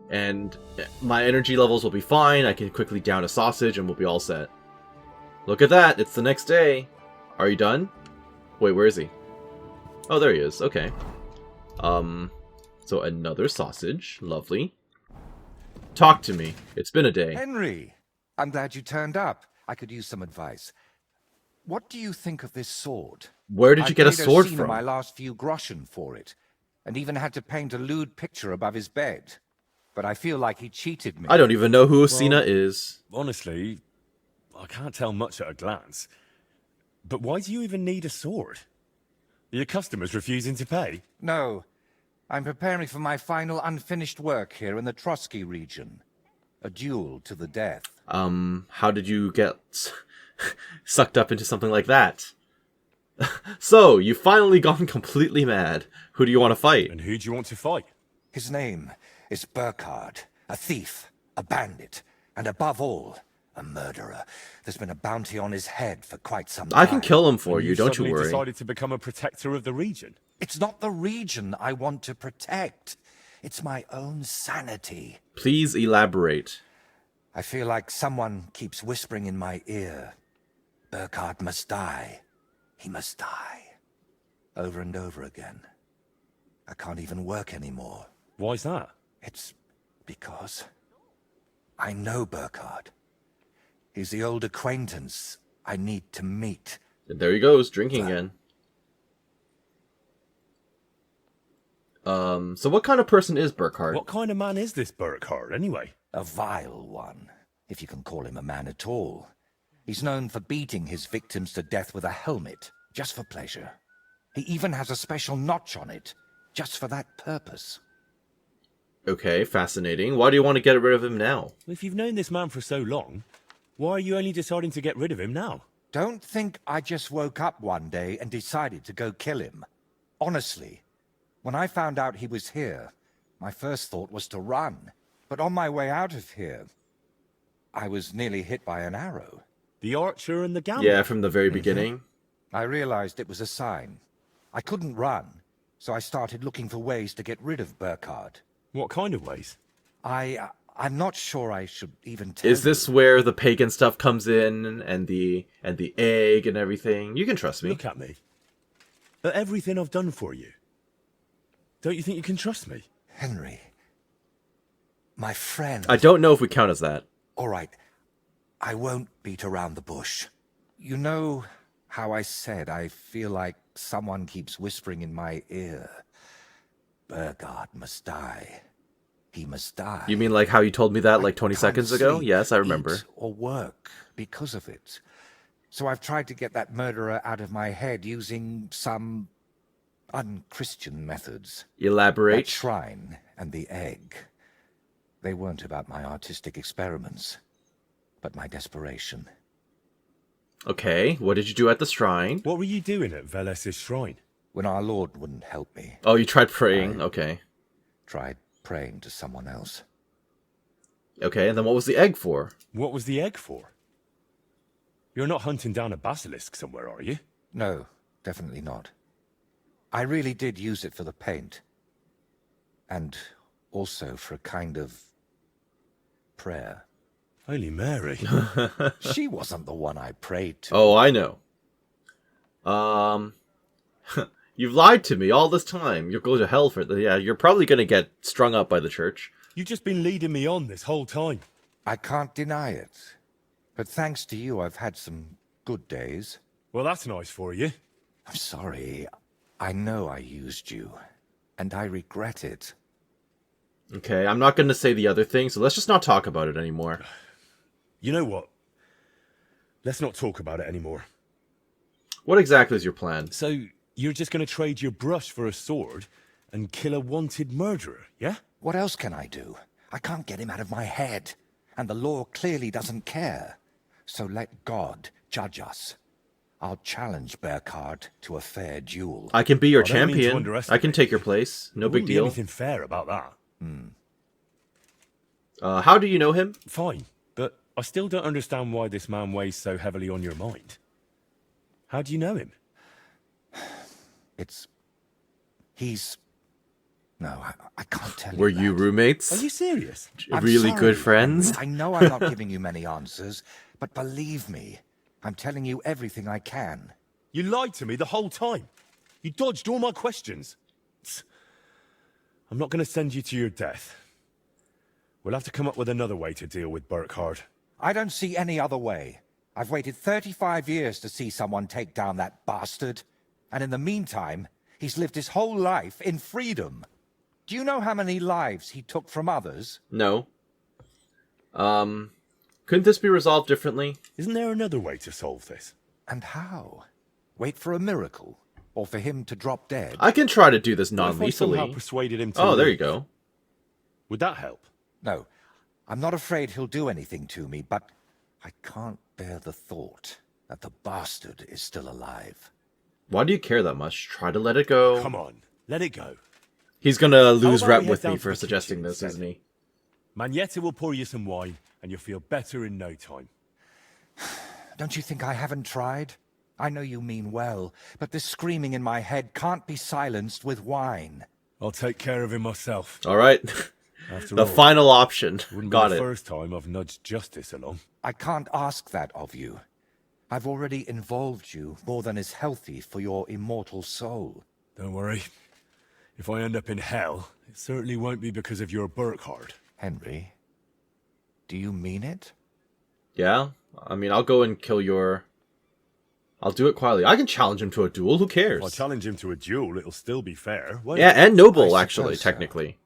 And my energy levels will be fine. I can quickly down a sausage and we'll be all set. Look at that. It's the next day. Are you done? Wait, where is he? Oh, there he is. Okay. So another sausage. Lovely. Talk to me. It's been a day. Henry, I'm glad you turned up. I could use some advice. What do you think of this sword? Where did you get a sword I've paid from? my last few groschen for it, and even had to paint a lewd picture above his bed. But I feel like he cheated me. I don't even know who Osina is. Honestly, I can't tell much at a glance. But why do you even need a sword? Are your customers refusing to pay? No. I'm preparing for my final unfinished work here in the Trotsky region. A duel to the death. How did you get sucked up into something like that? So, you've finally gone completely mad. Who do you want to fight? And who do you want to fight? His name is Burkhard, a thief, a bandit, and above all, a murderer. There's been a bounty on his head for quite some time. I can kill him for And you, don't you suddenly worry. decided to become a protector of the region. It's not the region I want to protect. It's my own sanity. Please elaborate. I feel like someone keeps whispering in my ear, Burkhard must die. He must die. Over and over again. I can't even work anymore. Why's that? It's because I know Burkhard. He's the old acquaintance I need to meet. And there he goes, drinking again. So what kind of person is Burkhard? What kind of man is this Burkhard, anyway? A vile one, if you can call him a man at all. He's known for beating his victims to death with a helmet, just for pleasure. He even has a special notch on it, just for that purpose. Okay, fascinating. Why do you want to get rid of him now? If you've known this man for so long, why are you only deciding to get rid of him now? Don't think I just woke up one day and decided to go kill him. Honestly, when I found out he was here, my first thought was to run. But on my way out of here, I was nearly hit by an arrow. The archer and the gambler? Yeah, from the very beginning. I realized it was a sign. I couldn't run, so I started looking for ways to get rid of Burkhard. What kind of ways? I'm not sure I should even tell Is this where the pagan stuff comes in, and the egg and everything? You can trust me. Look at me. At everything I've done for you. Don't you think you can trust me? Henry. My friend. I don't know if we count as that. All right. I won't beat around the bush. You know how I said I feel like someone keeps whispering in my ear, Burkhard must die. He must die. You mean like how you told me that like 20 seconds ago? Sleep, Yes, I remember. eat, or work because of it. So I've tried to get that murderer out of my head using some unchristian methods. Elaborate. That shrine and the egg. They weren't about my artistic experiments, but my desperation. Okay, what did you do at the shrine? What were you doing at Veles's shrine? When our Lord wouldn't help me. Oh, you tried praying. Okay. Tried praying to someone else. Okay, and then what was the egg for? What was the egg for? You're not hunting down a basilisk somewhere, are you? No, definitely not. I really did use it for the paint. And also for a kind of prayer. Holy Mary. She wasn't the one I prayed to. Oh, I know. You've lied to me all this time. You'll go to hell for yeah, you're probably going to get strung up by the church. You've just been leading me on this whole time. I can't deny it. But thanks to you, I've had some good days. Well, that's nice for you. I'm sorry. I know I used you. And I regret it. Okay, I'm not going to say the other thing, so let's just not talk about it anymore. You know what? Let's not talk about it anymore. What exactly is your plan? So, you're just going to trade your brush for a sword and kill a wanted murderer, yeah? What else can I do? I can't get him out of my head. And the law clearly doesn't care. So let God judge us. I'll challenge Burkhard to a fair duel. I can be your I don't mean to champion. underestimate I can take your place. No There big wouldn't be deal. anything fair about that. How do you know him? Fine, but I still don't understand why this man weighs so heavily on your mind. How do you know him? No, I can't tell you. Were you roommates? Are you serious? I'm Really sorry. good friends? I know I'm not giving you many answers, but believe me, I'm telling you everything I can. You lied to me the whole time. You dodged all my questions. I'm not going to send you to your death. We'll have to come up with another way to deal with Burkhard. I don't see any other way. I've waited 35 years to see someone take down that bastard. And in the meantime, he's lived his whole life in freedom. Do you know how many lives he took from others? No. Couldn't this be resolved differently? Isn't there another way to solve this? And how? Wait for a miracle? Or for him to drop dead? I can try to do this What if I somehow non-lethally. persuaded him to Oh, there leave? you go. Would that help? No, I'm not afraid he'll do anything to me, but I can't bear the thought that the bastard is still alive. Why do you care that much? Try to let it go. Come on, let it go. He's gonna lose about rep we head with down me to for the suggesting kitchen this, instead? isn't he? Magneta will pour you some wine, and you'll feel better in no time. Don't you think I haven't tried? I know you mean well, but this screaming in my head can't be silenced with wine. I'll take care of him myself. All right. After The all, final option. wouldn't Got be the it. first time I've nudged justice along. I can't ask that of you. I've already involved you more than is healthy for your immortal soul. Don't worry. If I end up in hell, it certainly won't be because of your Burkhardt. Henry, do you mean it? Yeah? I mean, I'll go and kill your... I'll do it quietly. I can challenge him to a duel. Who cares? If I challenge him to a duel, it'll still be fair, won't Yeah, it? and noble, I actually, suppose so. technically.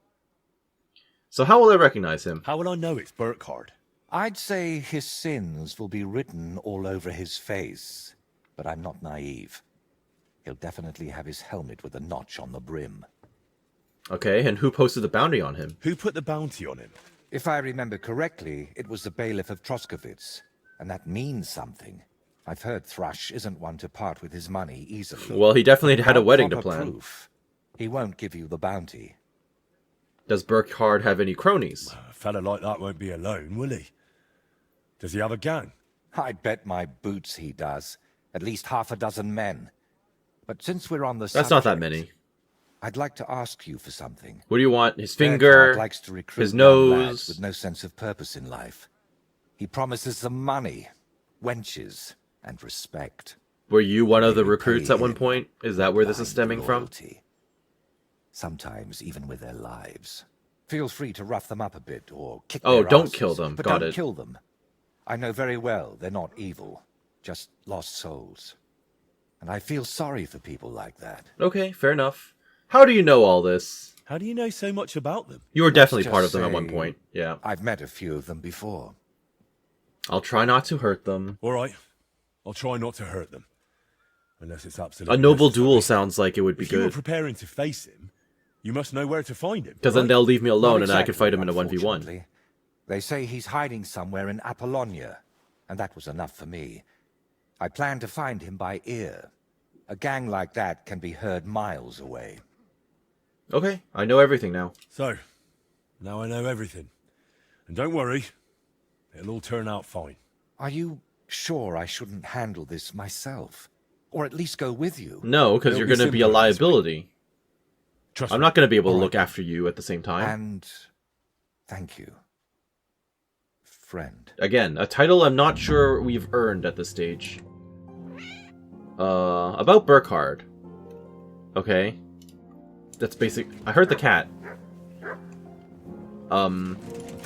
So how will I recognize him? How will I know it's Burkhardt? I'd say his sins will be written all over his face, but I'm not naive. He'll definitely have his helmet with a notch on the brim. Okay, and who posted the bounty on him? Who put the bounty on him? If I remember correctly, it was the bailiff of Troskowitz, and that means something. I've heard Thrush isn't one to part with his money easily. Well, he definitely had a Without wedding to proper plan. proof, he won't give you the bounty. Does Burkhardt have any cronies? A fella like that won't be alone, will he? Does he have a gang? I bet my boots he does. At least half a dozen men. But since we're on the That's not that subject, many. I'd like to ask you for something. What do you want? His Burkhardt finger? likes to recruit His young lads nose? with no sense of purpose in life. He promises them money, wenches, and respect. Were you one of the Maybe recruits pay at one him point? Is that where this is blind stemming from? loyalty. Sometimes even with their lives. Feel free to rough them up a bit or kick Oh, their don't asses, kill them. but Got don't it. kill them. I know very well they're not evil, just lost souls. And I feel sorry for people like that. Okay, fair enough. How do you know all this? How do you know so much about them? You were Let's definitely part of just them at one say point. Yeah. I've met a few of them before. I'll try not to hurt them. All right. I'll try not to hurt them. Unless it's absolutely A noble necessary. duel sounds like it would be If you were good. preparing to face him, you must know where to find him. Because then right? they'll leave me alone Not and I can exactly, fight him in a 1v1. unfortunately. They say he's hiding somewhere in Apollonia, and that was enough for me. I plan to find him by ear. A gang like that can be heard miles away. Okay, I know everything now. So, now I know everything. And don't worry, it'll all turn out fine. Are you sure I shouldn't handle this myself? Or at least go with you? No, because It'll you're be going to be a simpler this way. liability. Trust I'm me. not going to be able to All right, look then. after you at the same time. And thank you, friend. Again, a title I'm not sure we've earned at this stage. About Burkhardt. Okay. That's basic. I heard the cat.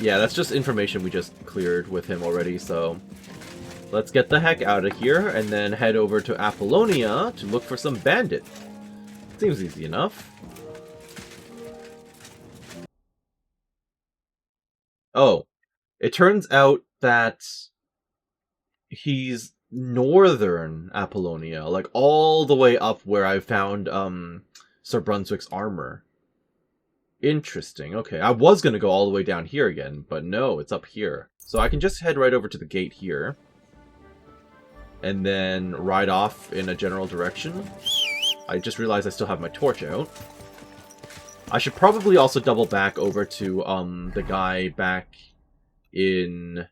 Yeah, that's just information we just cleared with him already, so... Let's get the heck out of here, and then head over to Apollonia to look for some bandit. Seems easy enough. Oh. It turns out that... he's northern Apollonia, like all the way up where I found, Sir Brunswick's armor. Interesting, okay. I was gonna go all the way down here again, but no, it's up here. So I can just head right over to the gate here. And then ride off in a general direction. I just realized I still have my torch out. I should probably also double back over to, the guy back in...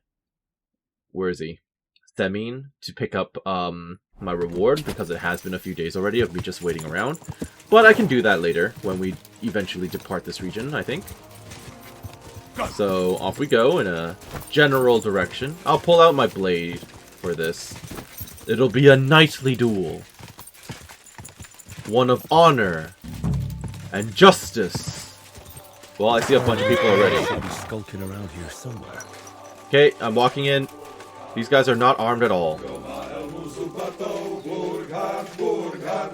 Where is he? Themine, to pick up, my reward, because it has been a few days already of me just waiting around. But I can do that later, when we eventually depart this region, I think. So, off we go in a general direction. I'll pull out my blade for this. It'll be a knightly duel. One of honor and justice. Well, I see a bunch of people already. Should be skulking around here somewhere. Okay, I'm walking in. These guys are not armed at all.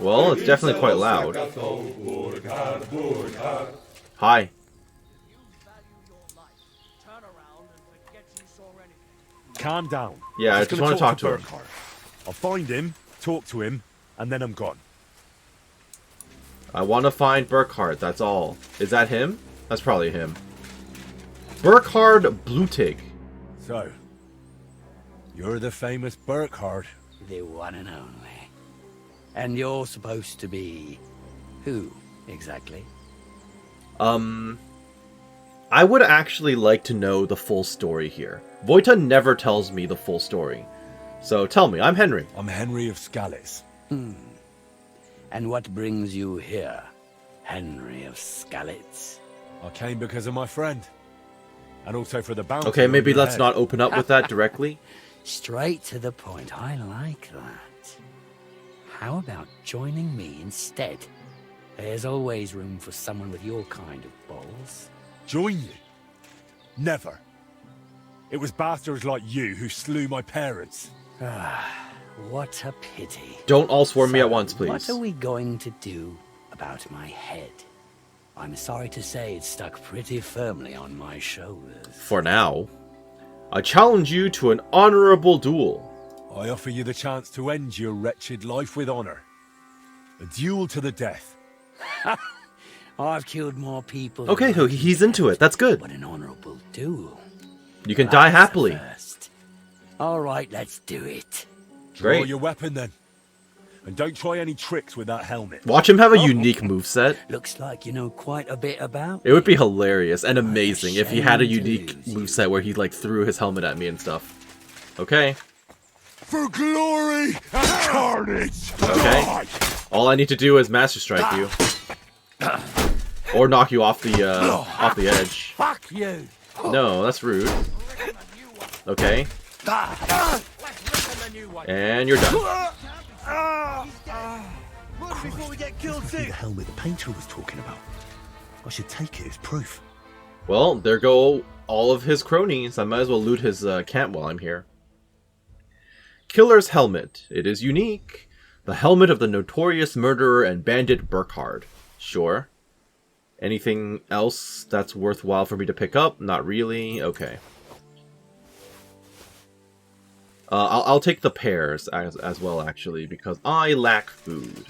Well, it's definitely quite loud. Hi. Calm down. Yeah, I Just just gonna want to talk to him. Burkhardt. I'll find him, talk to him, and then I'm gone. I want to find Burkhardt, that's all. Is that him? That's probably him. Burkhardt Blutig. So, you're the famous Burkhardt. The one and only. And you're supposed to be... who, exactly? I would actually like to know the full story here. Vojta never tells me the full story. So tell me, I'm Henry. I'm Henry of Skalitz. And what brings you here, Henry of Skalitz? I came because of my friend. And also for the bounty. Okay, on maybe your let's head. not open up with that directly. Straight to the point. I like that. How about joining me instead? There's always room for someone with your kind of balls. Join you? Never. It was bastards like you who slew my parents. Ah, what a pity. Don't all swarm me So, at once, please. What are we going to do about my head? I'm sorry to say it's stuck pretty firmly on my shoulders. For now, I challenge you to an honorable duel. I offer you the chance to end your wretched life with honor. A duel to the death. I've killed more people. Okay, than he's into it. That's good. But an honorable duel. You can die happily. All right, let's do it. Draw Great. your weapon then. And don't try any tricks with that helmet. Watch him have a unique moveset. Looks like you know quite a bit about. It would be hilarious and amazing if he had a unique moveset where he like threw his helmet at me and stuff. Okay. For glory and carnage. Okay. All I need to do is Master Strike you. Or knock you off the edge. Fuck you! No, that's rude. Okay. And you're done. Before we get killed too. The helmet the painter was talking about. I should take it as proof. Well, there go all of his cronies. I might as well loot his camp while I'm here. Killer's helmet. It is unique. The helmet of the notorious murderer and bandit Burkhard. Sure. Anything else that's worthwhile for me to pick up? Not really. Okay. I'll take the pears as well, actually, because I lack food.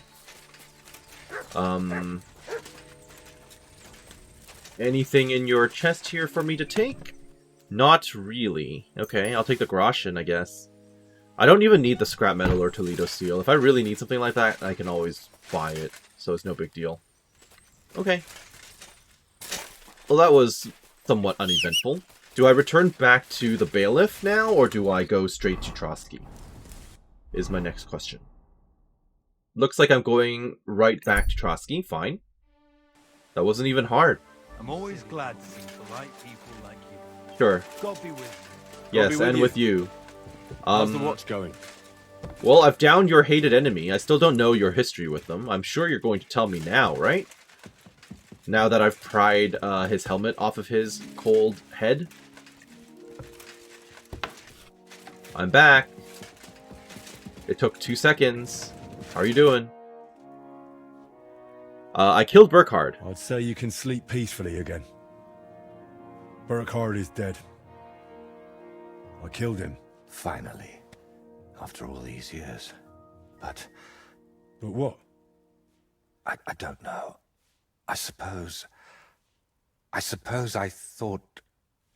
Anything in your chest here for me to take? Not really. Okay, I'll take the Groshen, I guess. I don't even need the scrap metal or Toledo steel. If I really need something like that, I can always buy it, so it's no big deal. Okay. Well, that was somewhat uneventful. Do I return back to the Bailiff now, or do I go straight to Trotsky? Is my next question. Looks like I'm going right back to Trotsky. Fine. That wasn't even hard. I'm always glad to see the right people like you. Sure. God be with you. Yes, and with you. How's the watch going? Well, I've downed your hated enemy. I still don't know your history with them. I'm sure you're going to tell me now, right? Now that I've pried his helmet off of his cold head. I'm back. It took 2 seconds. How are you doing? I killed Burkhard. I'd say you can sleep peacefully again. Burkhard is dead. I killed him. Finally. After all these years. But what? I don't know. I suppose I thought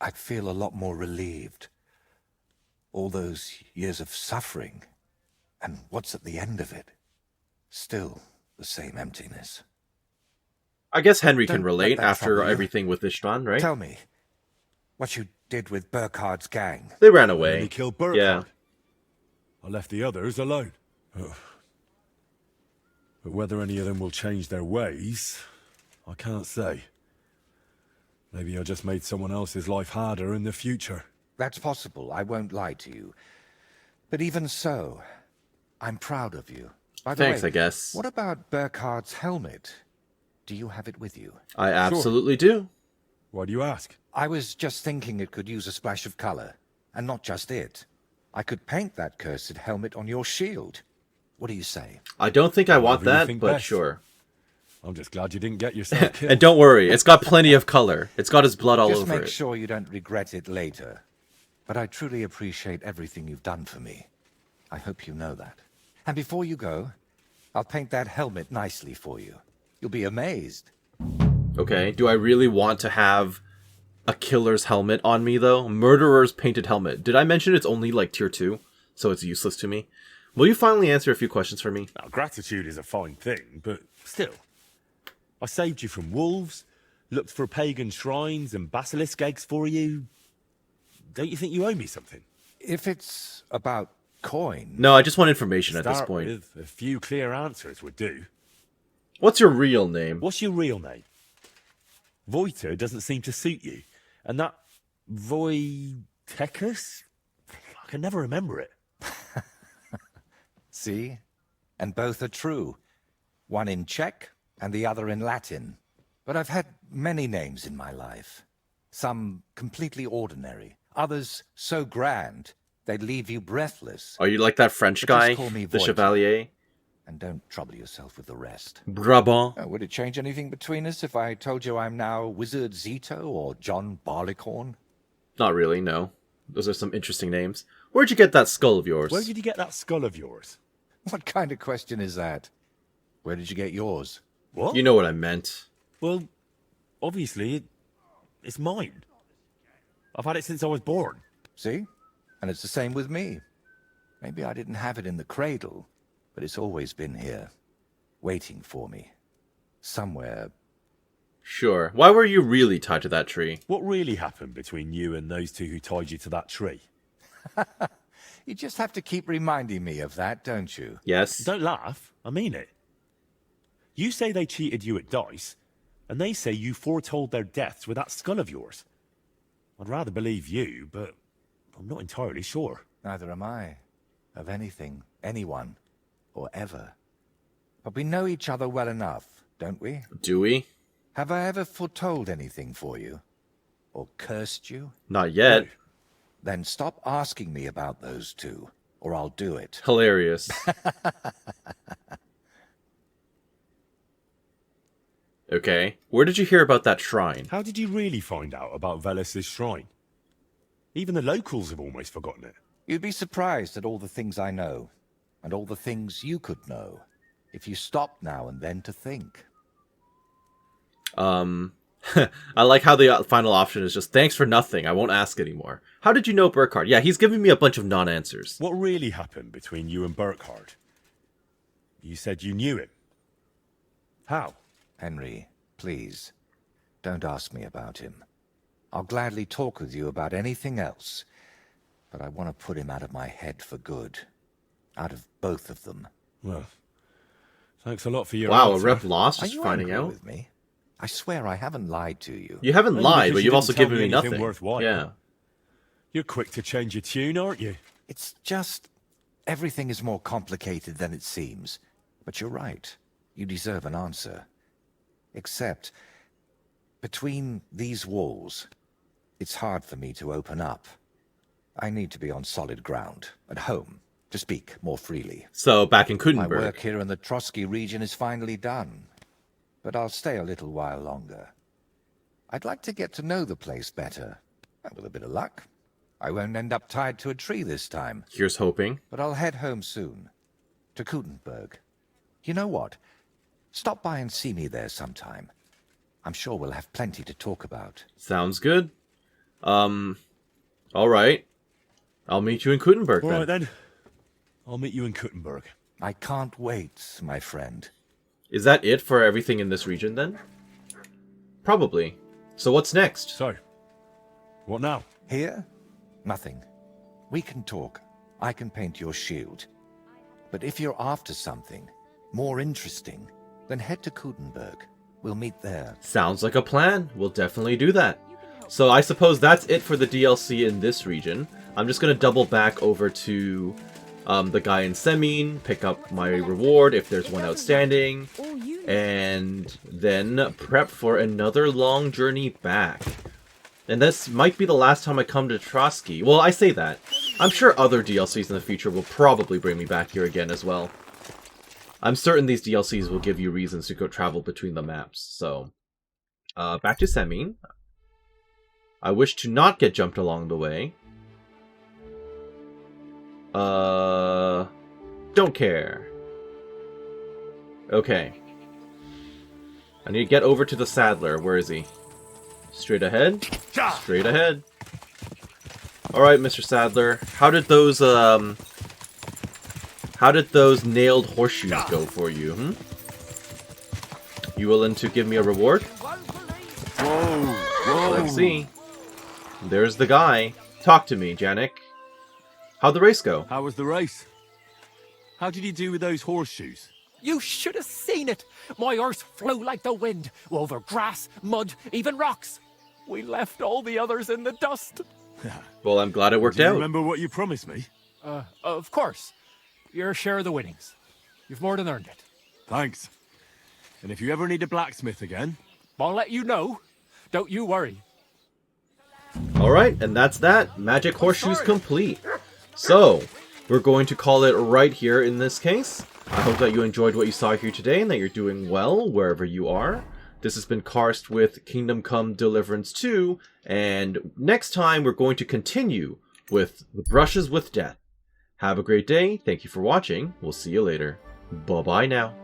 I'd feel a lot more relieved. All those years of suffering, and what's at the end of it? Still the same emptiness. I guess Henry can Don't relate let that after trouble you. everything with Istvan, right? Tell me, what you did with Burkhard's gang. They ran away. He killed Burkhard. Yeah. I left the others alone. Ugh. But whether any of them will change their ways, I can't say. Maybe I just made someone else's life harder in the future. That's possible, I won't lie to you. But even so, I'm proud of you. By the Thanks, way, I guess. What about Burkhard's helmet? Do you have it with you? I absolutely do. Why do you ask? I was just thinking it could use a splash of color. And not just it. I could paint that cursed helmet on your shield. What do you say? I don't think I want Whatever you that, think but best. sure. I'm just glad you didn't get yourself killed. And don't worry, it's got plenty of color. It's got his blood all Just over make it. sure you don't regret it later. But I truly appreciate everything you've done for me. I hope you know that. And before you go, I'll paint that helmet nicely for you. You'll be amazed. Okay, do I really want to have a killer's helmet on me, though? Murderer's painted helmet. Did I mention it's only, like, tier 2? So it's useless to me? Will you finally answer a few questions for me? Now, gratitude is a fine thing, but still. I saved you from wolves, looked for pagan shrines and basilisk eggs for you. Don't you think you owe me something? If it's about coin... No, I just want information at this Start point. with a few clear answers would do. What's your real name? What's your real name? Voiter doesn't seem to suit you, and that Voitechus? I can never remember it. See? And both are true. One in Czech and the other in Latin. But I've had many names in my life. Some completely ordinary. Others so grand, they'd leave you breathless. Are you like that French But just guy, call me the Voigt. Chevalier? And don't trouble yourself with the rest. Brabant. Would it change anything between us if I told you I'm now Wizard Zito or John Barleycorn? Not really, no. Those are some interesting names. Where'd you get that skull of yours? Where did you get that skull of yours? What kind of question is that? Where did you get yours? What? You know what I meant. Well, obviously, it's mine. I've had it since I was born. See? And it's the same with me. Maybe I didn't have it in the cradle, but it's always been here, waiting for me. Somewhere. Sure. Why were you really tied to that tree? What really happened between you and those two who tied you to that tree? You just have to keep reminding me of that, don't you? Yes. Don't laugh. I mean it. You say they cheated you at dice, and they say you foretold their deaths with that skull of yours. I'd rather believe you, but I'm not entirely sure. Neither am I. Of anything, anyone, or ever. But we know each other well enough, don't we? Do we? Have I ever foretold anything for you? Or cursed you? Not yet. No. Then stop asking me about those two, or I'll do it. Hilarious. Okay. Where did you hear about that shrine? How did you really find out about Velis's shrine? Even the locals have almost forgotten it. You'd be surprised at all the things I know, and all the things you could know, if you stopped now and then to think. I like how the final option is just, thanks for nothing, I won't ask anymore. How did you know Burkhardt? Yeah, he's giving me a bunch of non-answers. What really happened between you and Burkhardt? You said you knew him. How? Henry, please, don't ask me about him. I'll gladly talk with you about anything else, but I want to put him out of my head for good. Out of both of them. Well, thanks a lot for your Wow, answer. a rep lost Are just you finding angry out. with me? I swear I haven't lied to you. You haven't Only lied, because but you you've also didn't tell given me anything nothing. worthwhile. Yeah. You're quick to change your tune, aren't you? It's just... everything is more complicated than it seems. But you're right. You deserve an answer. Except, between these walls, it's hard for me to open up. I need to be on solid ground, at home, to speak more freely. So, back in My Kudenberg. work here in the Trotsky region is finally done, but I'll stay a little while longer. I'd like to get to know the place better, and with a bit of luck, I won't end up tied to a tree this time. Here's hoping. But I'll head home soon, to Kudenberg. You know what? Stop by and see me there sometime. I'm sure we'll have plenty to talk about. Sounds good. Alright. I'll meet you in Kudenberg All then. right, then. I'll meet you in Kuttenberg. I can't wait, my friend. Is that it for everything in this region then? Probably. So what's next? So, what now? Here? Nothing. We can talk. I can paint your shield. But if you're after something more interesting, then head to Kudenberg. We'll meet there. Sounds like a plan. We'll definitely do that. So I suppose that's it for the DLC in this region. I'm just going to double back over to the guy in Semin, pick up my reward if there's one outstanding, and then prep for another long journey back. And this might be the last time I come to Trotsky. Well, I say that. I'm sure other DLCs in the future will probably bring me back here again as well. I'm certain these DLCs will give you reasons to go travel between the maps, so... back to Semin. I wish to not get jumped along the way. Don't care. Okay. I need to get over to the Saddler. Where is he? Straight ahead? Straight ahead. Alright, Mr. Saddler. How did those nailed horseshoes go for you, hmm? You willing to give me a reward? Whoa! Let's see. There's the guy. Talk to me, Janik. How'd the race go? How was the race? How did you do with those horseshoes? You should have seen it. My horse flew like the wind, over grass, mud, even rocks. We left all the others in the dust. Well, I'm glad it worked Do you out. remember what you promised me? Of course. Your share of the winnings. You've more than earned it. Thanks. And if you ever need a blacksmith again... I'll let you know. Don't you worry. Alright, and that's that. Magic Horseshoes complete. So, we're going to call it right here in this case. I hope that you enjoyed what you saw here today and that you're doing well wherever you are. This has been Karst with Kingdom Come Deliverance 2, and next time we're going to continue with the Brushes with Death. Have a great day, thank you for watching, we'll see you later. Bye-bye now.